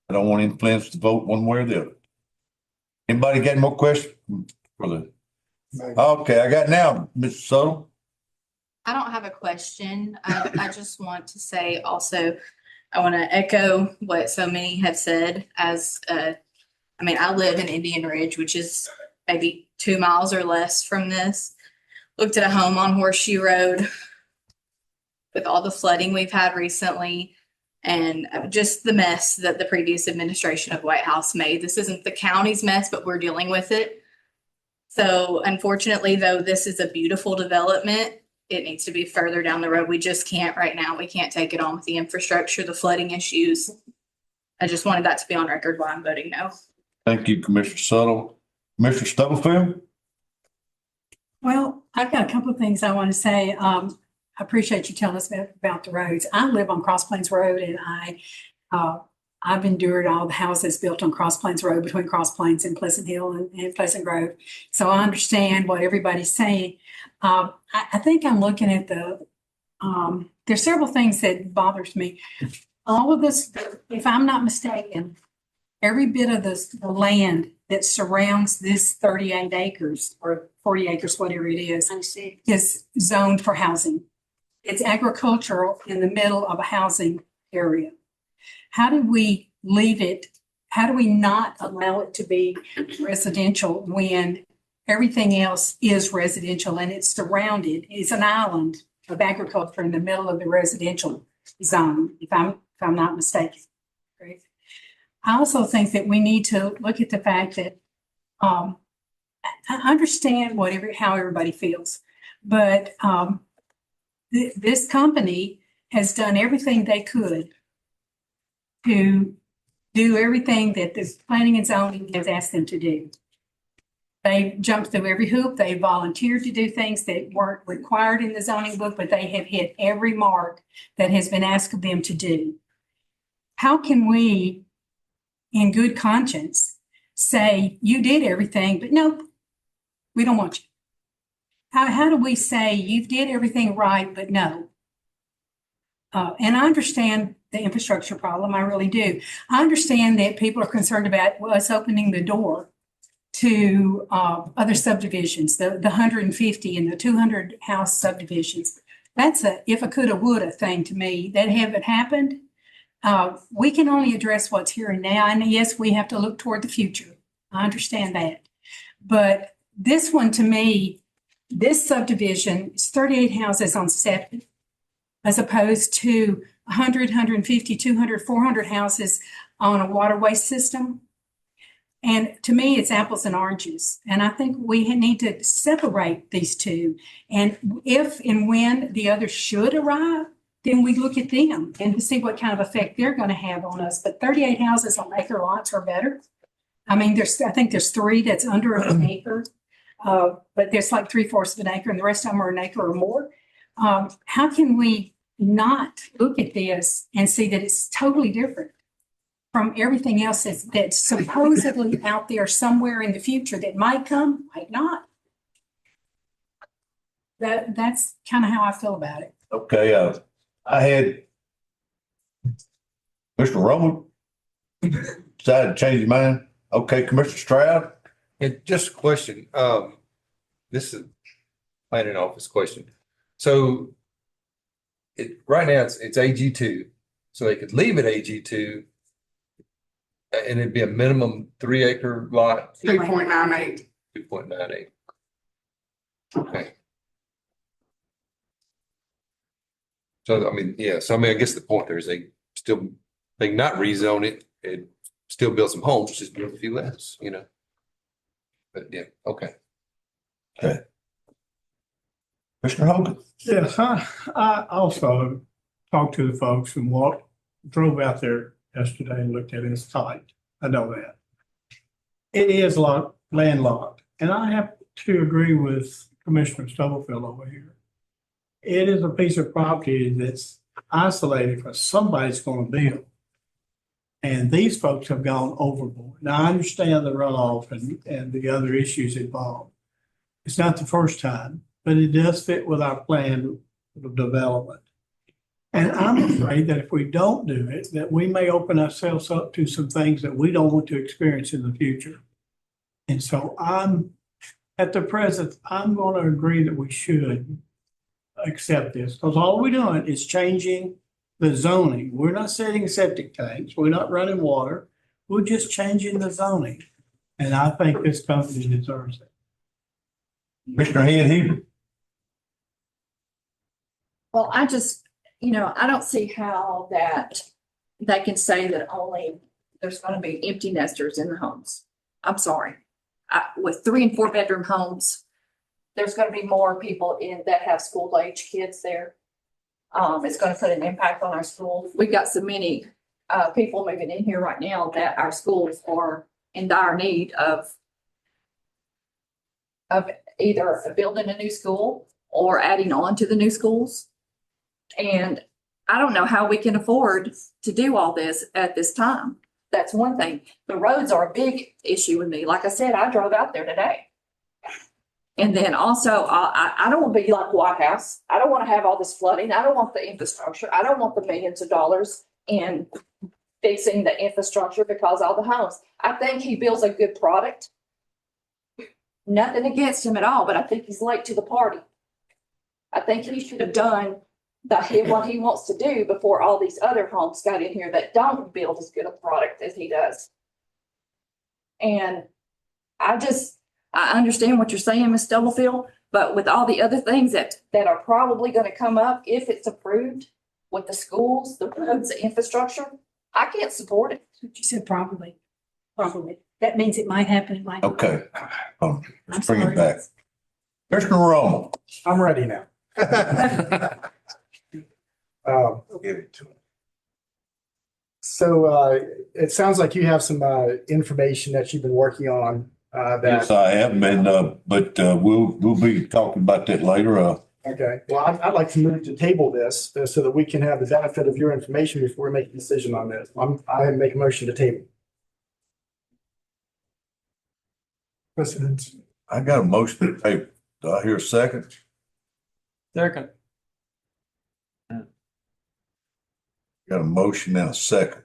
Speaker 1: I don't want to influence the vote one way or the other. Anybody got any more questions for the? Okay, I got now, Mr. Subtle.
Speaker 5: I don't have a question. I just want to say also, I want to echo what so many have said I live in Indian Ridge, which is maybe 2 miles or less from this. Looked at a home on Horseshoe Road with all the flooding we've had recently and just the mess that the previous administration of White House made. This isn't the county's mess, but we're dealing with it. So unfortunately, though, this is a beautiful development. It needs to be further down the road. We just can't right now. We can't take it on with the infrastructure, the flooding issues. I just wanted that to be on record why I'm voting no.
Speaker 1: Thank you, Commissioner Subtle. Commissioner Stubblefield?
Speaker 6: Well, I've got a couple of things I want to say. I appreciate you telling us about the roads. I live on Cross Plains Road, and I've endured all the houses built on Cross Plains Road between Cross Plains and Pleasant Hill and Pleasant Grove. So I understand what everybody's saying. I think I'm looking at there's several things that bothers me. All of this, if I'm not mistaken, every bit of the land that surrounds this 38 acres or 40 acres, whatever it is,
Speaker 8: I see.
Speaker 6: is zoned for housing. It's agricultural in the middle of a housing area. How do we leave it? How do we not allow it to be residential when everything else is residential and it's surrounded? It's an island of agriculture in the middle of the residential zone, if I'm not mistaken. Right? I also think that we need to look at the fact that I understand how everybody feels, but this company has done everything they could to do everything that this planning and zoning has asked them to do. They jumped through every hoop. They volunteered to do things that weren't required in the zoning book, but they have hit every mark that has been asked of them to do. How can we, in good conscience, say you did everything, but nope, we don't want you? How do we say you did everything right, but no? And I understand the infrastructure problem. I really do. I understand that people are concerned about us opening the door to other subdivisions, the 150 and the 200 house subdivisions. That's a if I coulda, woulda thing to me. That haven't happened. We can only address what's here and now. And yes, we have to look toward the future. I understand that. But this one, to me, this subdivision is 38 houses on 7, as opposed to 100, 150, 200, 400 houses on a waterway system. And to me, it's apples and oranges. And I think we need to separate these two. And if and when the others should arrive, then we look at them and see what kind of effect they're going to have on us. But 38 houses on acre lots are better. I mean, I think there's 3 that's under an acre, but there's like 3/4 of an acre, and the rest of them are an acre or more. How can we not look at this and see that it's totally different from everything else that's supposedly out there somewhere in the future that might come, might not? That's kind of how I feel about it.
Speaker 1: Okay, I had Mr. Roman decided to change his mind. Okay, Commissioner Stroud.
Speaker 4: And just a question, this is planning office question. So right now it's AG2, so they could leave it AG2 and it'd be a minimum 3 acre lot.
Speaker 7: 2.98.
Speaker 4: 2.98. Okay. So, I mean, yeah, so I mean, I guess the point there is they not rezone it and still build some homes, just build a few less, you know. But yeah, okay.
Speaker 1: Okay. Mr. Hogan.
Speaker 22: Yes, I also talked to the folks and drove out there yesterday and looked at it. It's tight. I know that. It is landlocked. And I have to agree with Commissioner Stubblefield over here. It is a piece of property that's isolated because somebody's going to build. And these folks have gone overboard. Now, I understand the runoff and the other issues involved. It's not the first time, but it does fit with our plan of development. And I'm afraid that if we don't do it, that we may open ourselves up to some things that we don't want to experience in the future. And so at the present, I'm going to agree that we should accept this, because all we're doing is changing the zoning. We're not setting septic tanks. We're not running water. We're just changing the zoning. And I think this company deserves it.
Speaker 1: Commissioner Head.
Speaker 11: Well, I don't see how that they can say that only there's going to be empty nesters in the homes. I'm sorry. With 3 and 4 bedroom homes, there's going to be more people that have school age kids there. It's going to put an impact on our schools. We've got so many people moving in here right now that our schools are in dire need of either building a new school or adding on to the new schools. And I don't know how we can afford to do all this at this time. That's one thing. The roads are a big issue with me. Like I said, I drove out there today. And then also, I don't want to be like White House. I don't want to have all this flooding. I don't want the infrastructure. I don't want the millions of dollars in fixing the infrastructure because all the homes. I think he builds a good product. Nothing against him at all, but I think he's late to the party. I think he should have done what he wants to do before all these other homes got in here that don't build as good a product as he does. And I understand what you're saying, Ms. Stubblefield, but with all the other things that are probably gonna come up if it's approved with the schools, the roads, the infrastructure, I can't support it.
Speaker 6: You said probably. That means it might happen, it might. not.
Speaker 1: Okay. Let's bring
Speaker 6: sorry.
Speaker 1: it back. Commissioner Romo.
Speaker 3: I'm ready now.
Speaker 1: Give it to him.
Speaker 3: So it sounds like you have some information that you've been working on
Speaker 1: Yes,
Speaker 3: that.
Speaker 1: I have been, but we'll be talking about that later.
Speaker 3: Okay, well, I'd like to move to table this so that we can have the benefit of your information before we make a decision on this. I make a motion to table.
Speaker 22: President.
Speaker 1: I got a motion to table. Do I hear a second?
Speaker 4: Second.
Speaker 1: Got a motion and a second.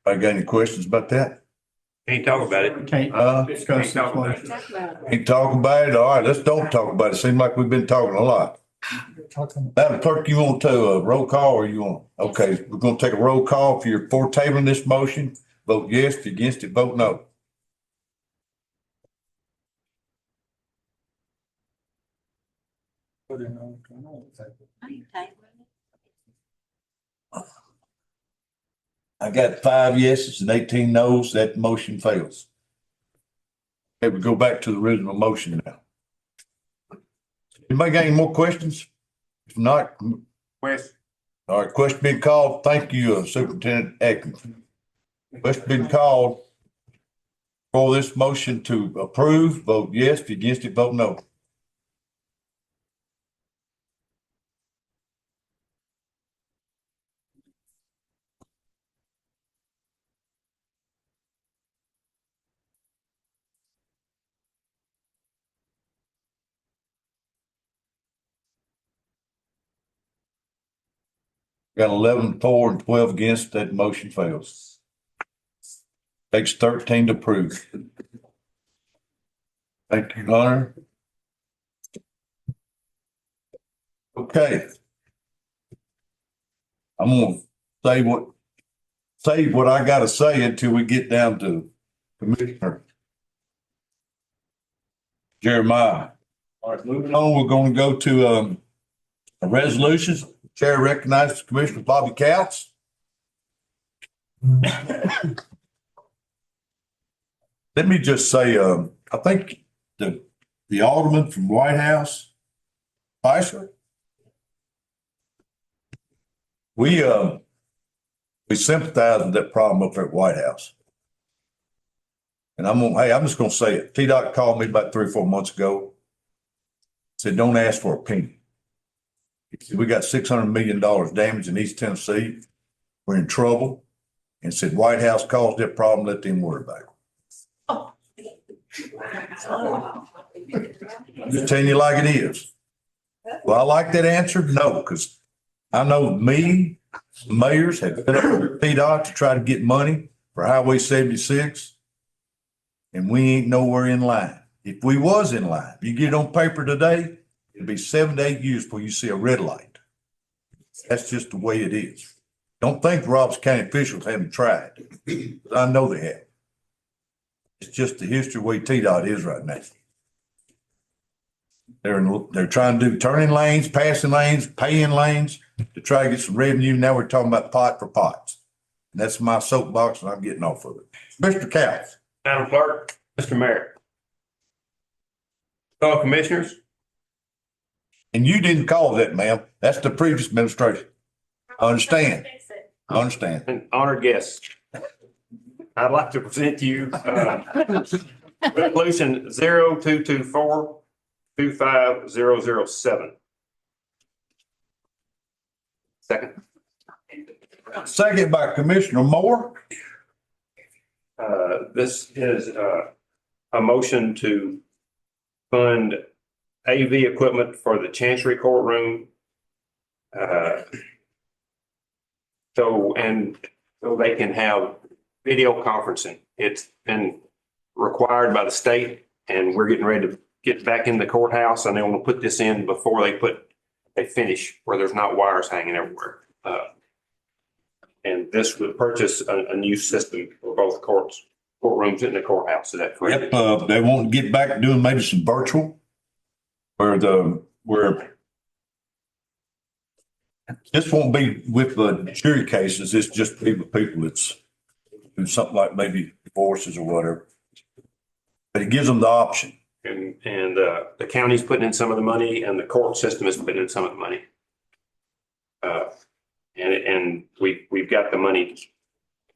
Speaker 1: I got any questions about that?
Speaker 2: Can't talk about it.
Speaker 22: Can't discuss
Speaker 2: Can't talk about
Speaker 22: this.
Speaker 2: it.
Speaker 1: Ain't talking about it? All right, let's don't talk about it. Seems like we've been talking a lot. Madam Clerk, you want to roll call or you want? Okay, we're gonna take a roll call. If you're for tabling this motion, vote yes. If you're against it, vote no. I got 5 yeses and 18 noes. That motion fails. Okay, we go back to the original motion now. Anybody got any more questions? If not,
Speaker 2: Wes,
Speaker 1: all right, question being called. Thank you, Superintendent Atkins. Question being called for this motion to approve, vote yes. If you're against it, vote no. Got 11 for and 12 against. That motion fails. Takes 13 to approve. Thank you, Hunter. Okay. I'm gonna say what I gotta say until we get down to Commissioner Jeremiah. All right, moving on, we're gonna go to resolutions. Chair recognizes Commissioner Bobby Couts. Let me just say, I think the alderman from White House, Pfizer, we sympathize with that problem up there at White House. And I'm just gonna say it. TDOT called me about 3 or 4 months ago. Said, don't ask for a penny. He said, we got $600 million damage in East Tennessee. We're in trouble. And said, White House caused that problem. Let them worry about it. I'm just telling you like it is. Well, I like that answer. No, because I know me, mayors have been up with PDOT to try to get money for Highway 76. And we ain't nowhere in line. If we was in line, you get it on paper today, it'd be 7 to 8 years before you see a red light. That's just the way it is. Don't think Robertson County officials haven't tried. I know they have. It's just the history of the way TDOT is right now. They're trying to do turning lanes, passing lanes, paying lanes to try to get some revenue. Now we're talking about pot for pots. And that's my soapbox and I'm getting off of it. Mr. Couch.
Speaker 2: Madam Clerk, Mr. Mayor. Fellow commissioners.
Speaker 1: And you didn't call that, ma'am. That's the previous administration. I understand. I understand.
Speaker 2: And honored guests. I'd like to present to you Resolution 0224-25007. Second.
Speaker 1: Second by Commissioner Moore.
Speaker 2: This is a motion to fund AV equipment for the Chancery courtroom. So they can have video conferencing. It's been required by the state, and we're getting ready to get back in the courthouse, and they want to put this in before they finish where there's not wires hanging everywhere. And this would purchase a new system for both courtrooms in the courthouse. Is that correct?
Speaker 1: Yep, they want to get back to doing maybe some virtual where this won't be with the jury cases. It's just be with people that's do something like maybe divorces or whatever. But it gives them the option.
Speaker 2: And the county's putting in some of the money, and the court system is putting in some of the money. And we've got the money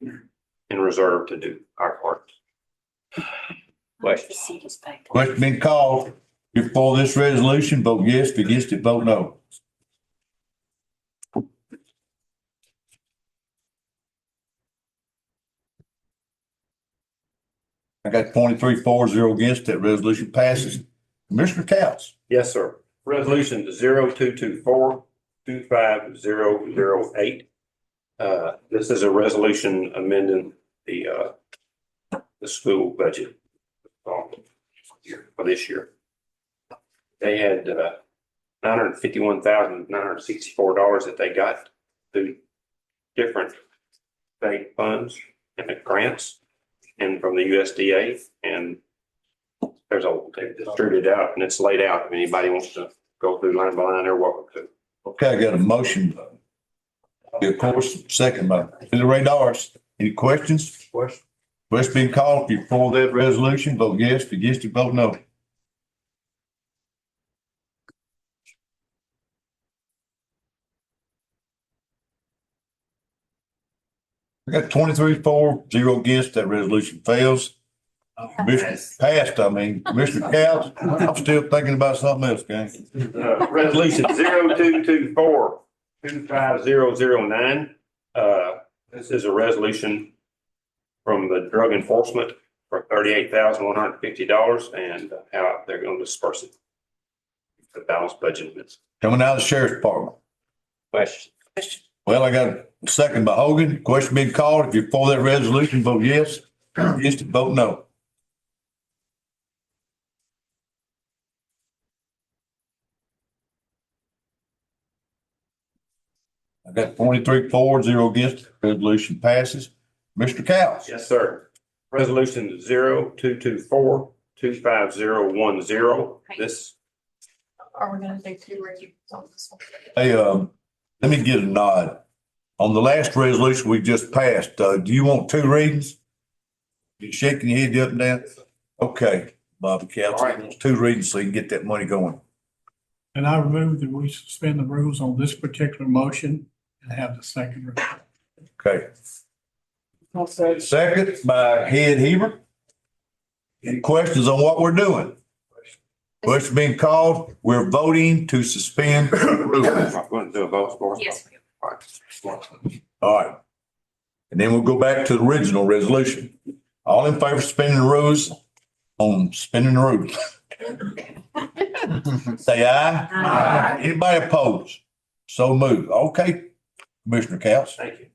Speaker 2: in reserve to do our part.
Speaker 1: Question being called. If for this resolution, vote yes. If against it, vote no. I got 23-4-0 against. That resolution passes. Commissioner Couch.
Speaker 2: Yes, sir. Resolution 0224-25008. This is a resolution amending the school budget for this year. They had $951,964 that they got through different state funds and the grants and from the USDA, and they've distributed out and it's laid out. If anybody wants to go through line by line, they're welcome to.
Speaker 1: Okay, I got a motion. Of course, second by Ray Doris. Any questions? Question being called. If you're for that resolution, vote yes. If against it, vote no. I got 23-4-0 against. That resolution fails. Commissioner passed, Commissioner Couch, I'm still thinking about something else, gang.
Speaker 2: Resolution 0224-25009. This is a resolution from the Drug Enforcement for $38,150 and how they're going to disperse it. The balanced budget.
Speaker 1: Coming out of the Sheriff's Department.
Speaker 2: Question.
Speaker 1: Well, I got a second by Hogan. Question being called. If you're for that resolution, vote yes. Against it, vote no. I got 23-4-0 against. Resolution passes. Mr. Couch.
Speaker 2: Yes, sir. Resolution 0224-25010. This.
Speaker 11: Are we gonna do two readings on this one?
Speaker 1: Hey, let me get a nod. On the last resolution we just passed, do you want two readings? You shaking your head up and down? Okay, Bobby Couch, wants two readings so you can get that money going.
Speaker 22: And I remove that we suspend the rules on this particular motion and have the second reading.
Speaker 1: Okay. Second by Head Heber. Any questions on what we're doing? Question being called. We're voting to suspend the rules.
Speaker 2: I'm going to do a vote for it.
Speaker 11: Yes.
Speaker 1: All right. And then we'll go back to the original resolution. All in favor of suspending the rules on suspending the rules? Say aye. Aye. Anybody opposed? So move. Okay, Commissioner Couch.
Speaker 2: Thank you.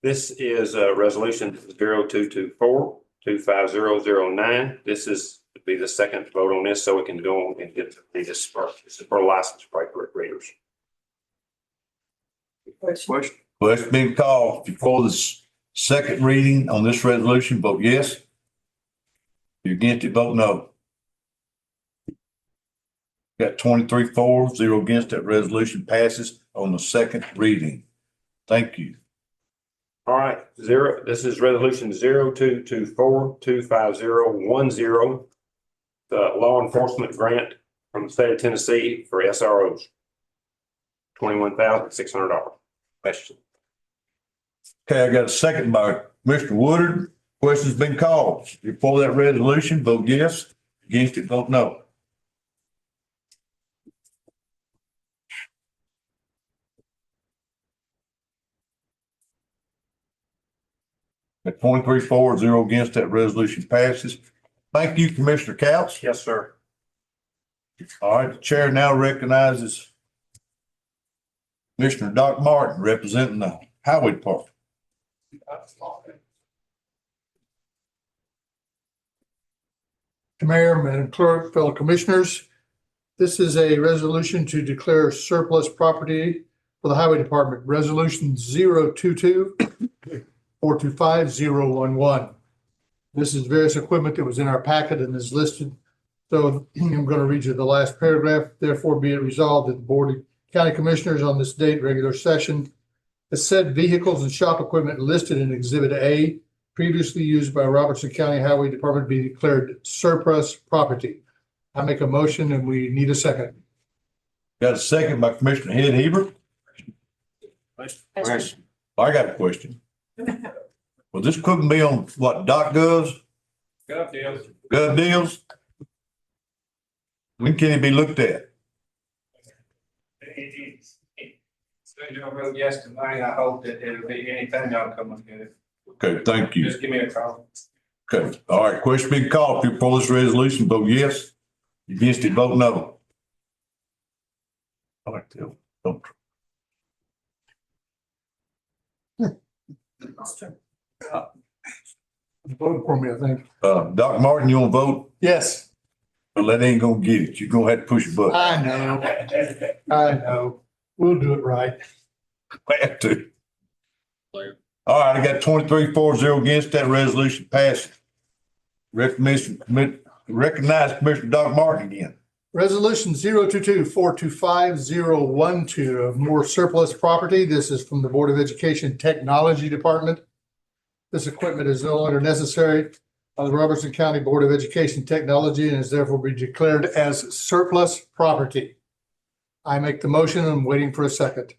Speaker 2: This is resolution 0224-25009. This is to be the second vote on this, so we can go on and get the dispersed. This is for license plate readers.
Speaker 1: Question being called. Before this second reading on this resolution, vote yes. If you're against it, vote no. Got 23-4-0 against. That resolution passes on the second reading. Thank you.
Speaker 2: All right, this is resolution 0224-25010. The law enforcement grant from the state of Tennessee for SROs. $21,600. Question.
Speaker 1: Okay, I got a second by Mr. Woodard. Question's been called. If you're for that resolution, vote yes. Against it, vote no. At 23-4-0 against, that resolution passes. Thank you, Commissioner Couch.
Speaker 2: Yes, sir.
Speaker 1: All right, the chair now recognizes Commissioner Doc Martin representing the Highway Department.
Speaker 9: Mayor, Madam Clerk, fellow commissioners. This is a resolution to declare surplus property for the Highway Department, Resolution 022-425-011. This is various equipment that was in our packet and is listed. So I'm going to read you the last paragraph. Therefore, be it resolved that the Board of County Commissioners on this date, regular session, the said vehicles and shop equipment listed in Exhibit A, previously used by Robertson County Highway Department, be declared surplus property. I make a motion and we need a second.
Speaker 1: Got a second by Commissioner Ed Hebert.
Speaker 11: Question.
Speaker 1: I got a question. Will this equipment be on what, .govs? Gov deals? When can it be looked at?
Speaker 12: Soon y'all vote yes tonight, I hope that it'll be anything y'all come and get it.
Speaker 1: Okay, thank you.
Speaker 12: Just give me a call.
Speaker 1: Okay, all right, question being called. If you're for this resolution, vote yes. Against it, vote no. I like to, don't.
Speaker 9: Vote for me, I think.
Speaker 1: Dr. Martin, you want to vote?
Speaker 9: Yes.
Speaker 1: Well, that ain't gonna get it. You're gonna have to push a button.
Speaker 9: I know. I know. We'll do it right.
Speaker 1: We have to. All right, I got 23-4-0 against that resolution passed. Recognize Commissioner Doc Martin again.
Speaker 9: Resolution 022-425-012 of more surplus property. This is from the Board of Education Technology Department. This equipment is no longer necessary by the Robertson County Board of Education Technology and is therefore be declared as surplus property. I make the motion. I'm waiting for a second.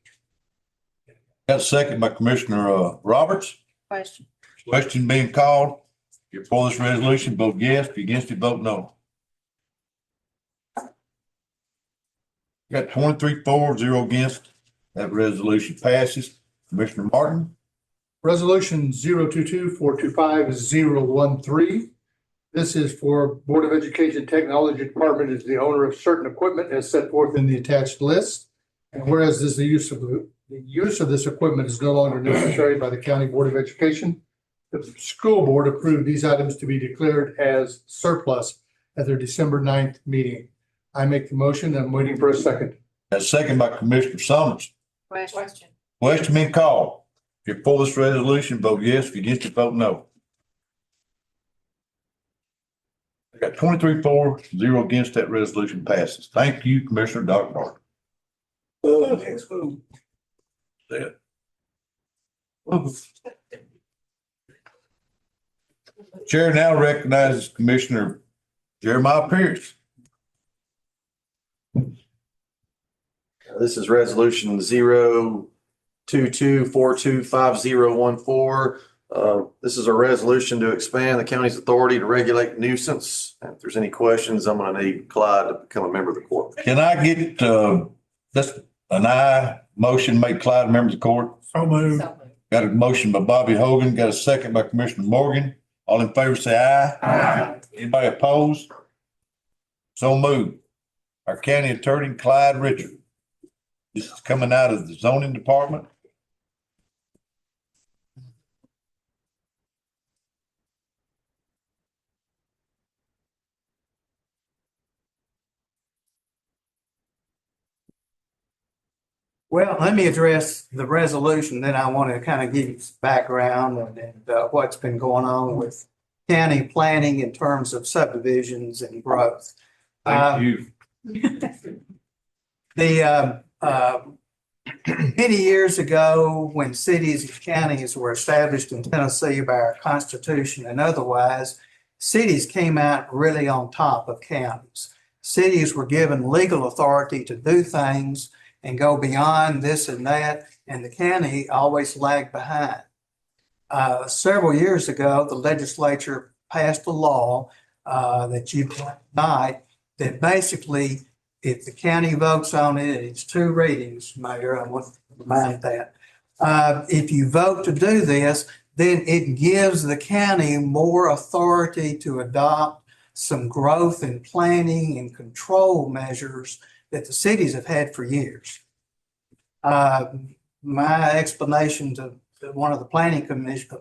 Speaker 1: Got a second by Commissioner Roberts.
Speaker 11: Question.
Speaker 1: Question being called. If you're for this resolution, vote yes. If you're against it, vote no. Got 23-4-0 against. That resolution passes. Commissioner Martin.
Speaker 9: Resolution 022-425-013. This is for Board of Education Technology Department is the owner of certain equipment as set forth in the attached list. And whereas the use of this equipment is no longer necessary by the County Board of Education, the school board approved these items to be declared as surplus at their December 9th meeting. I make the motion. I'm waiting for a second.
Speaker 1: That's second by Commissioner Summers.
Speaker 11: Question.
Speaker 1: Question being called. If you're for this resolution, vote yes. If you're against it, vote no. I got 23-4-0 against. That resolution passes. Thank you, Commissioner Doc Martin. Chair now recognizes Commissioner Jeremiah Pierce.
Speaker 13: This is resolution 022-425-014. This is a resolution to expand the county's authority to regulate nuisance. If there's any questions, I'm going to need Clyde to become a member of the court.
Speaker 1: Can I get this an aye motion, make Clyde a member of the court?
Speaker 9: So moved.
Speaker 1: Got a motion by Bobby Hogan, got a second by Commissioner Morgan. All in favor say aye. Aye. Anybody opposed? So moved. Our county attorney, Clyde Richard. This is coming out of the zoning department.
Speaker 24: Well, let me address the resolution, then I want to kind of give you some background and what's been going on with county planning in terms of subdivisions and growth.
Speaker 18: Thank you.
Speaker 24: Many years ago, when cities and counties were established in Tennessee by our Constitution and otherwise, cities came out really on top of counties. Cities were given legal authority to do things and go beyond this and that, and the county always lagged behind. Several years ago, the legislature passed a law that you tonight that basically, if the county votes on it, it's 2 readings, Mayor, I want to remind that. If you vote to do this, then it gives the county more authority to adopt some growth and planning and control measures that the cities have had for years. My explanation to one of the planning commission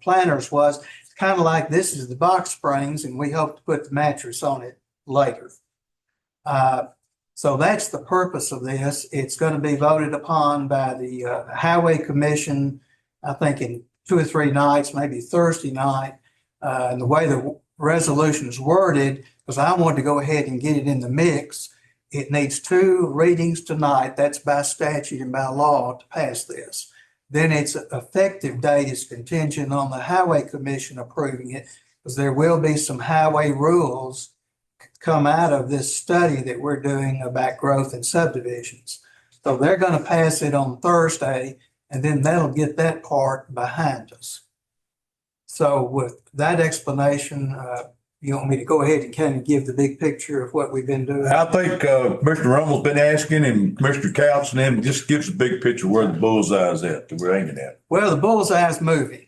Speaker 24: planners was kind of like this is the box springs and we hope to put the mattress on it later. So that's the purpose of this. It's going to be voted upon by the Highway Commission, I think in 2 or 3 nights, maybe Thursday night. And the way the resolution is worded, because I wanted to go ahead and get it in the mix, it needs 2 readings tonight. That's by statute and by law to pass this. Then its effective date is contingent on the Highway Commission approving it, because there will be some highway rules come out of this study that we're doing about growth and subdivisions. So they're going to pass it on Thursday, and then that'll get that part behind us. So with that explanation, you want me to go ahead and kind of give the big picture of what we've been doing?
Speaker 1: I think Commissioner Rumble's been asking, and Commissioner Couch and them just gives a big picture where the bullseye's at that we're aiming at.
Speaker 24: Well, the bullseye's moving.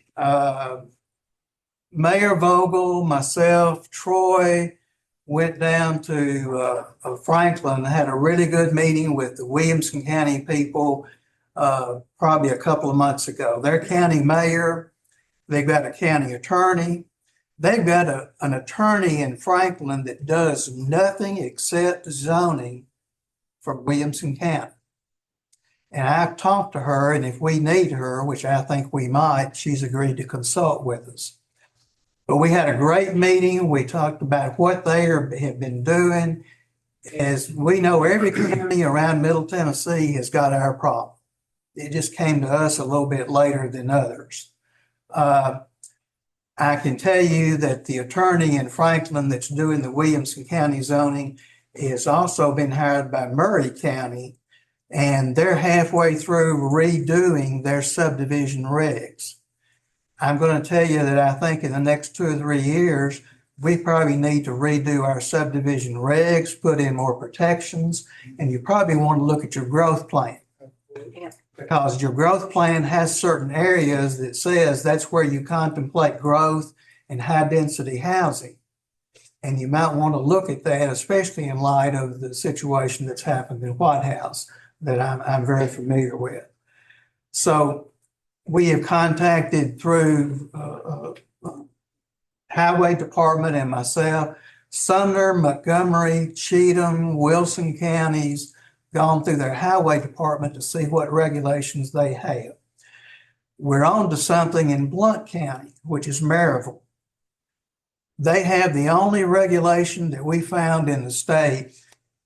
Speaker 24: Mayor Vogel, myself, Troy went down to Franklin, had a really good meeting with the Williamson County people probably a couple of months ago. Their county mayor, they've got a county attorney. They've got an attorney in Franklin that does nothing except zoning for Williamson County. And I've talked to her, and if we need her, which I think we might, she's agreed to consult with us. But we had a great meeting. We talked about what they have been doing. As we know, every county around Middle Tennessee has got our problem. It just came to us a little bit later than others. I can tell you that the attorney in Franklin that's doing the Williamson County zoning has also been hired by Murray County, and they're halfway through redoing their subdivision regs. I'm going to tell you that I think in the next 2 or 3 years, we probably need to redo our subdivision regs, put in more protections, and you probably want to look at your growth plan. Because your growth plan has certain areas that says that's where you contemplate growth and high density housing. And you might want to look at that, especially in light of the situation that's happened in White House that I'm very familiar with. So we have contacted through Highway Department and myself, Sumner, Montgomery, Cheatham, Wilson counties, gone through their highway department to see what regulations they have. We're on to something in Blount County, which is Maryville. They have the only regulation that we found in the state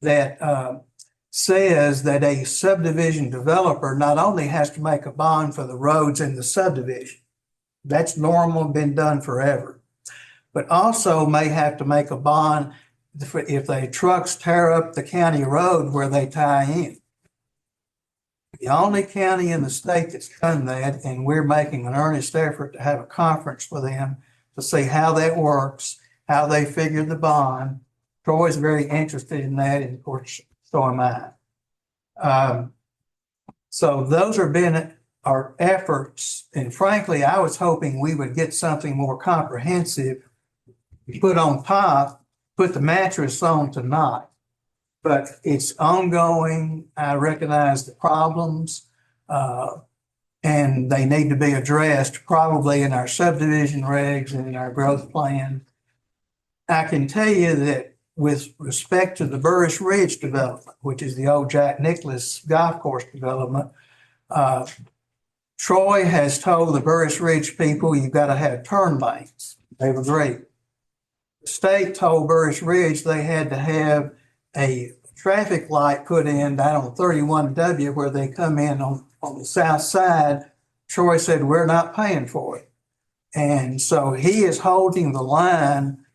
Speaker 24: that says that a subdivision developer not only has to make a bond for the roads in the subdivision, that's normal, been done forever, but also may have to make a bond if the trucks tear up the county road where they tie in. The only county in the state that's done that, and we're making an earnest effort to have a conference with them to see how that works, how they figure the bond. Troy's very interested in that, and of course, so am I. So those have been our efforts, and frankly, I was hoping we would get something more comprehensive put on top, put the mattress on tonight, but it's ongoing. I recognize the problems, and they need to be addressed probably in our subdivision regs and in our growth plan. I can tell you that with respect to the Burris Ridge development, which is the old Jack Nicklaus golf course development, Troy has told the Burris Ridge people, you've got to have turn lanes. They've agreed. The state told Burris Ridge they had to have a traffic light put in down on 31W where they come in on the south side. Troy said, we're not paying for it. And so he is holding the line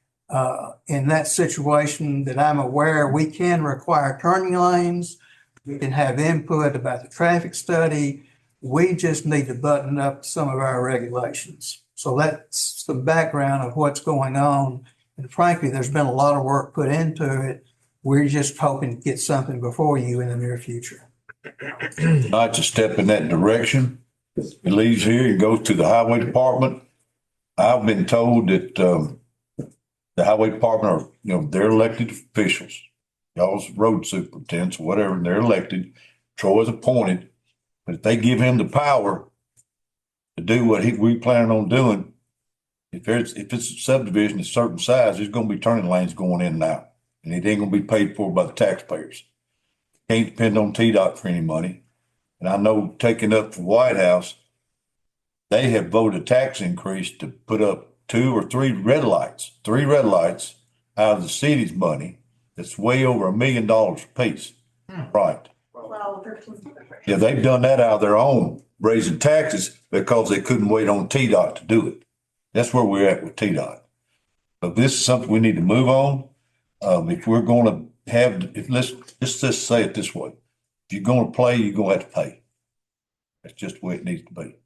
Speaker 24: in that situation that I'm aware. We can require turning lanes. We can have input about the traffic study. We just need to button up some of our regulations. So that's the background of what's going on. And frankly, there's been a lot of work put into it. We're just hoping to get something before you in the near future.
Speaker 1: Not to step in that direction. It leaves here, it goes to the highway department. I've been told that the highway department are, they're elected officials. Y'all's road superintendents, whatever, and they're elected. Troy's appointed. But if they give him the power to do what we plan on doing, if it's a subdivision, a certain size, there's gonna be turning lanes going in and out. And it ain't gonna be paid for by the taxpayers. Can't depend on TDOT for any money. And I know taking up the White House, they have voted a tax increase to put up 2 or 3 red lights out of the city's money. That's way over $1 million a piece. Right. Yeah, they've done that out of their own, raising taxes because they couldn't wait on TDOT to do it. That's where we're at with TDOT. But this is something we need to move on. If we're gonna let's just say it this way. If you're gonna play, you're gonna have to pay. That's just the way it needs to be.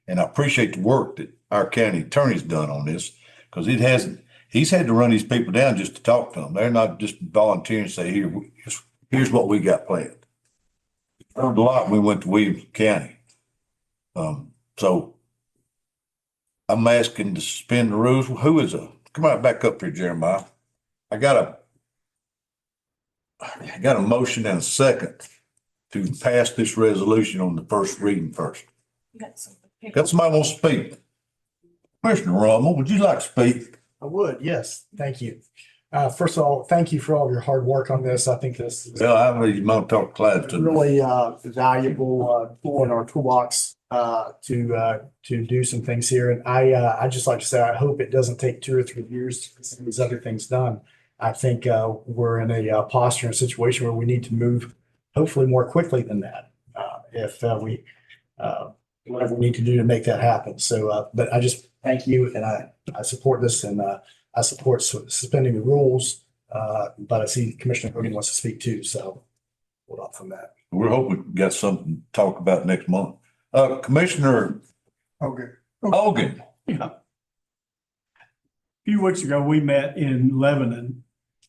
Speaker 1: And I appreciate the work that our county attorney's done on this, because he's had to run these people down just to talk to them. They're not just volunteering and say, here's what we got planned. Learned a lot when we went to Williamson County. So I'm asking to suspend the rules. Come on back up here, Jeremiah. I got a motion and a second to pass this resolution on the first reading first. Got somebody wants to speak? Commissioner Rummel, would you like to speak?
Speaker 3: I would, yes. Thank you. First of all, thank you for all of your hard work on this. I think this is
Speaker 1: Well, I really want to talk class to
Speaker 3: really valuable tool in our toolbox to do some things here. And I just like to say, I hope it doesn't take 2 or 3 years to get some of these other things done. I think we're in a posture and a situation where we need to move hopefully more quickly than that. If we whatever we need to do to make that happen. So, but I just thank you, and I support this, and I support suspending the rules. But I see Commissioner Hogan wants to speak too, so hold on from that.
Speaker 1: We're hoping we got something to talk about next month. Commissioner Hogan.
Speaker 22: Yeah. A few weeks ago, we met in Lebanon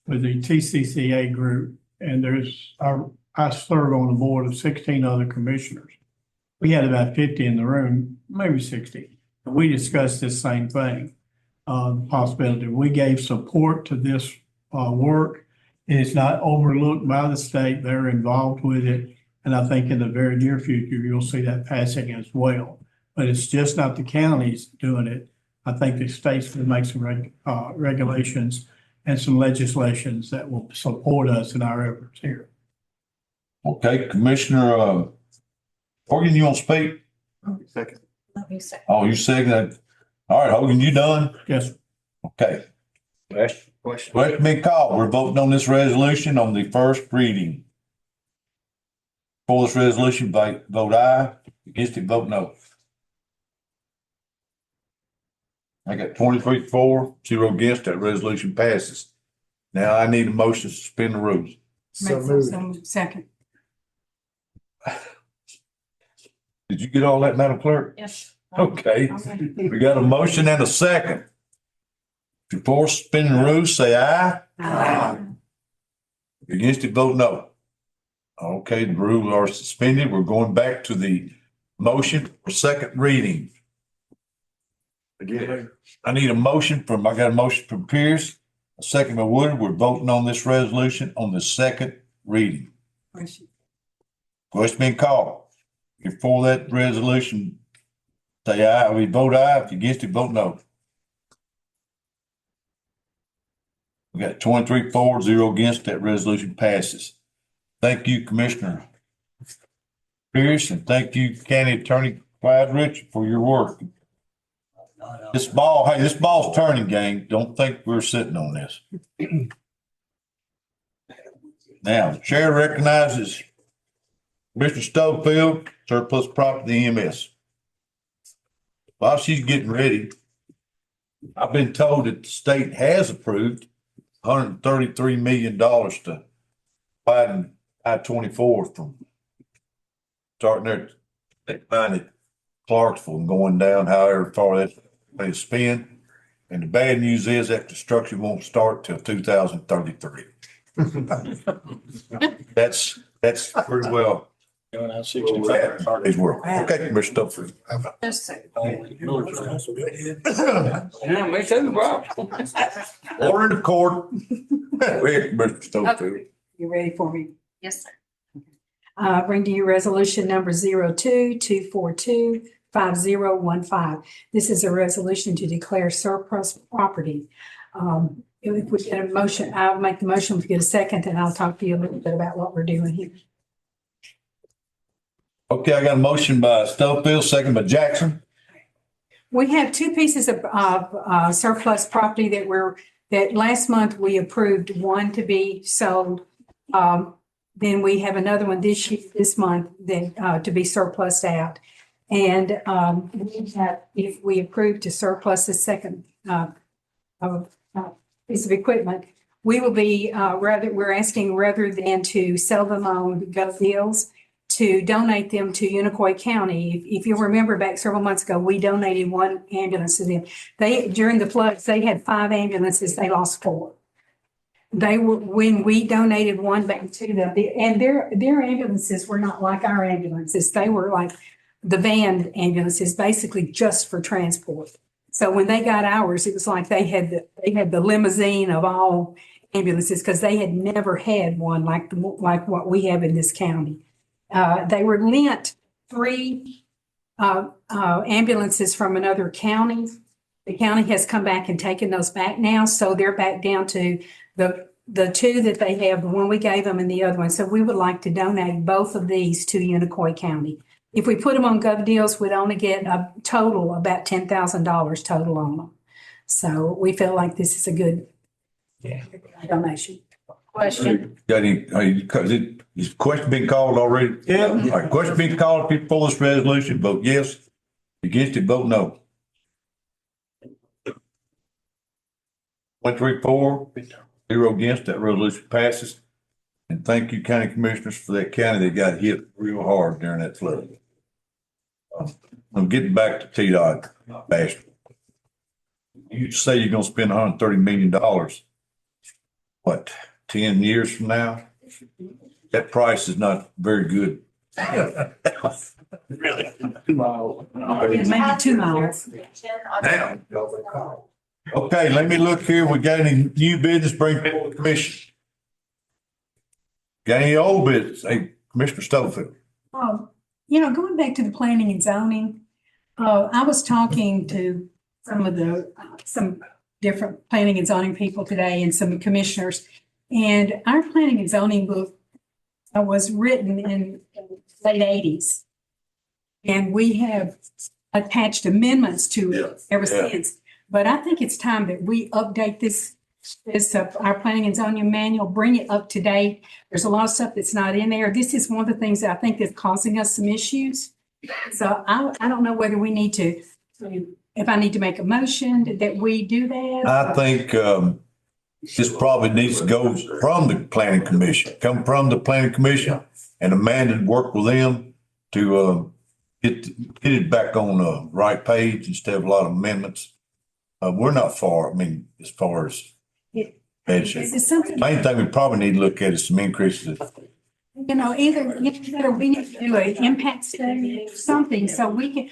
Speaker 22: with the TCCA group, and I serve on the board of 16 other commissioners. We had about 50 in the room, maybe 60. And we discussed this same thing, the possibility. We gave support to this work. It's not overlooked by the state. They're involved with it. And I think in the very near future, you'll see that passing as well. But it's just not the counties doing it. I think the state's going to make some regulations and some legislations that will support us in our efforts here.
Speaker 1: Okay, Commissioner Hogan, you want to speak?
Speaker 13: Second.
Speaker 1: Oh, you second. All right, Hogan, you done?
Speaker 22: Yes.
Speaker 1: Okay.
Speaker 4: Question.
Speaker 1: Question been called. We're voting on this resolution on the first reading. For this resolution, vote aye. Against it, vote no. I got 23 for, 0 against. That resolution passes. Now I need a motion to suspend the rules.
Speaker 3: So moved.
Speaker 6: Second.
Speaker 1: Did you get all that, Madam Clerk?
Speaker 11: Yes.
Speaker 1: Okay. We got a motion and a second. Before suspending the rules, say aye.
Speaker 6: Aye.
Speaker 1: Against it, vote no. Okay, the rules are suspended. We're going back to the motion for second reading. Again, I got a motion from Pierce, a second by Woodard. We're voting on this resolution on the second reading. Question being called. If you're for that resolution, say aye. We vote aye. If you're against it, vote no. We got 23 for, 0 against. That resolution passes. Thank you, Commissioner Pierce, and thank you, County Attorney Clyde Richard, for your work. This ball's turning, gang. Don't think we're sitting on this. Now, the chair recognizes Mr. Stonefield, surplus property EMS. While she's getting ready, I've been told that the state has approved $133 million to widen I-24 from starting there at Clarksville and going down however far that's going to spin. And the bad news is that construction won't start till 2033. That's pretty well. His work. Okay, Mr. Stonefield.
Speaker 11: Just a
Speaker 12: Yeah, me too, Bob.
Speaker 1: Order in the court. Wait, Mr. Stonefield.
Speaker 6: You ready for me?
Speaker 11: Yes, sir.
Speaker 6: Bring to you resolution number 02242, 5015. This is a resolution to declare surplus property. If we get a motion, I'll make the motion, if we get a second, and I'll talk to you a little bit about what we're doing here.
Speaker 1: Okay, I got a motion by Stubblefield, second by Jackson.
Speaker 6: We have two pieces of surplus property that last month we approved one to be sold. Then we have another one this month that to be surplused out. And if we approve to surplus the second piece of equipment, we will be we're asking rather than to sell them on Gov Deals, to donate them to Unicoi County. If you remember back several months ago, we donated one ambulance to them. During the floods, they had 5 ambulances, they lost 4. When we donated one back to them, and their ambulances were not like our ambulances. They were like the van ambulances, basically just for transport. So when they got ours, it was like they had the limousine of all ambulances, because they had never had one like what we have in this county. They were lent 3 ambulances from another county. The county has come back and taken those back now, so they're back down to the 2 that they have, the one we gave them and the other one. So we would like to donate both of these to Unicoi County. If we put them on Gov Deals, we'd only get a total about $10,000 total on them. So we feel like this is a good donation.
Speaker 5: Question.
Speaker 1: Got any, is question been called already? Yeah. All right, question been called. If you pull this resolution, vote yes. Against it, vote no. 134, 0 against, that resolution passes. And thank you, county commissioners, for that county that got hit real hard during that flood. I'm getting back to T-Dot, Bash. You say you're gonna spend $130 million. What, 10 years from now? That price is not very good. Really? 2 miles.
Speaker 6: Maybe 2 miles.
Speaker 1: Now. Okay, let me look here. We got any new business bring forward the commission? Got any old business? Hey, Commissioner Stubblefield.
Speaker 6: Going back to the planning and zoning, I was talking to some different planning and zoning people today and some commissioners, and our planning and zoning book was written in the late 80s. And we have attached amendments to it ever since. But I think it's time that we update this our planning and zoning manual, bring it up to date. There's a lot of stuff that's not in there. This is one of the things that I think that's causing us some issues. So I don't know whether we need to, if I need to make a motion that we do that.
Speaker 1: I think this probably needs to go from the planning commission, come from the planning commission, and Amanda work with them to get it back on the right page instead of a lot of amendments. We're not far, as far as bad shape. Main thing we probably need to look at is some increases.
Speaker 6: Either we need to do an impact study or something, so we can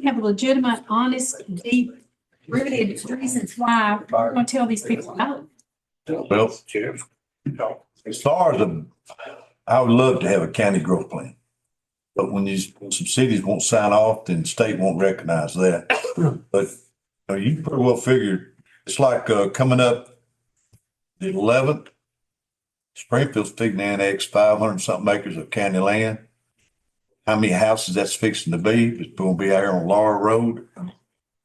Speaker 6: have legitimate, honest, deep rooted reasons why we're going to tell these people no.
Speaker 1: Well, as far as I would love to have a county growth plan. But when some cities won't sign off, then the state won't recognize that. But you can pretty well figure, it's like coming up the 11th, Springfield's fixing to annex 500 something acres of county land. How many houses that's fixing to be? It's going to be out here on Laura Road.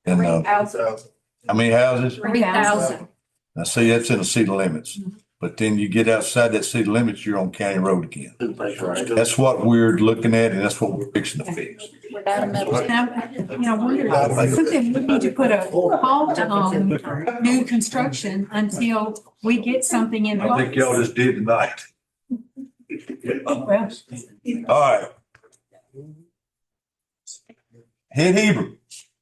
Speaker 1: And how many houses?
Speaker 5: 3,000.
Speaker 1: Now, see, that's in the city limits. But then you get outside that city limits, you're on county road again. That's what we're looking at, and that's what we're fixing to fix.
Speaker 5: Without a middle.
Speaker 6: Something we need to put a halt on new construction until we get something in place.
Speaker 1: I think y'all just did tonight.
Speaker 6: Well,
Speaker 1: all right. Head Heber.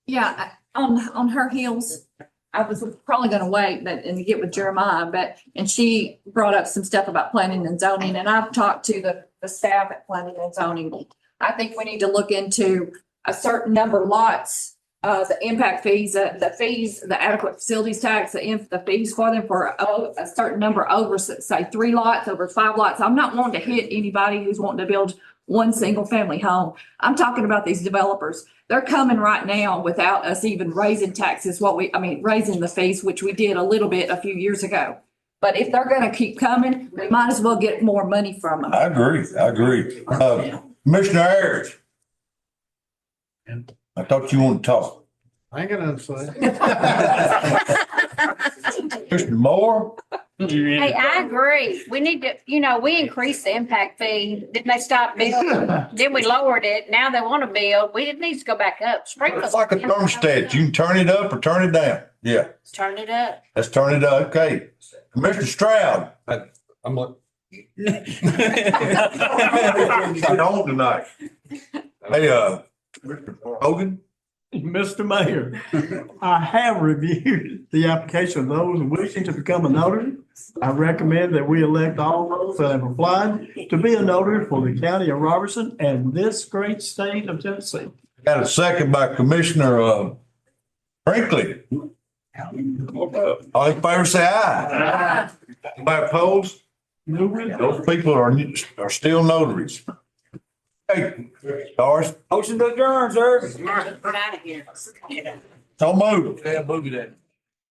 Speaker 11: Yeah, on her heels, I was probably going to wait and get with Jeremiah, and she brought up some stuff about planning and zoning, and I've talked to the staff at planning and zoning. I think we need to look into a certain number of lots, the impact fees, the adequate facilities tax, the fees for them for a certain number over, say 3 lots, over 5 lots. I'm not wanting to hit anybody who's wanting to build one single family home. I'm talking about these developers. They're coming right now without us even raising taxes, raising the fees, which we did a little bit a few years ago. But if they're gonna keep coming, we might as well get more money from them.
Speaker 1: I agree. Commissioner Ayers. I thought you wanted to talk.
Speaker 9: I ain't gonna answer.
Speaker 1: Mr. Moore?
Speaker 14: Hey, I agree. We need to, we increased the impact fee. Then they stopped building. Then we lowered it. Now they want to build. It needs to go back up. Sprinkle.
Speaker 1: It's like a thermostat. You can turn it up or turn it down. Yeah,
Speaker 14: Turn it up.
Speaker 1: let's turn it up. Okay. Commissioner Stroud.
Speaker 4: I'm like,
Speaker 1: I don't tonight. Hey, Mr. Hogan?
Speaker 22: Mr. Mayor, I have reviewed the application of those wishing to become a notary. I recommend that we elect all those that have applied to be a notary for the county of Robertson and this great state of Tennessee.
Speaker 1: Got a second by Commissioner Brinkley. All in favor, say aye. Anybody opposed? Those people are still notaries. Hey, Doris.
Speaker 10: Motion to adjourn, sir.
Speaker 14: Get out of here.
Speaker 1: So moved.
Speaker 10: Yeah, move that.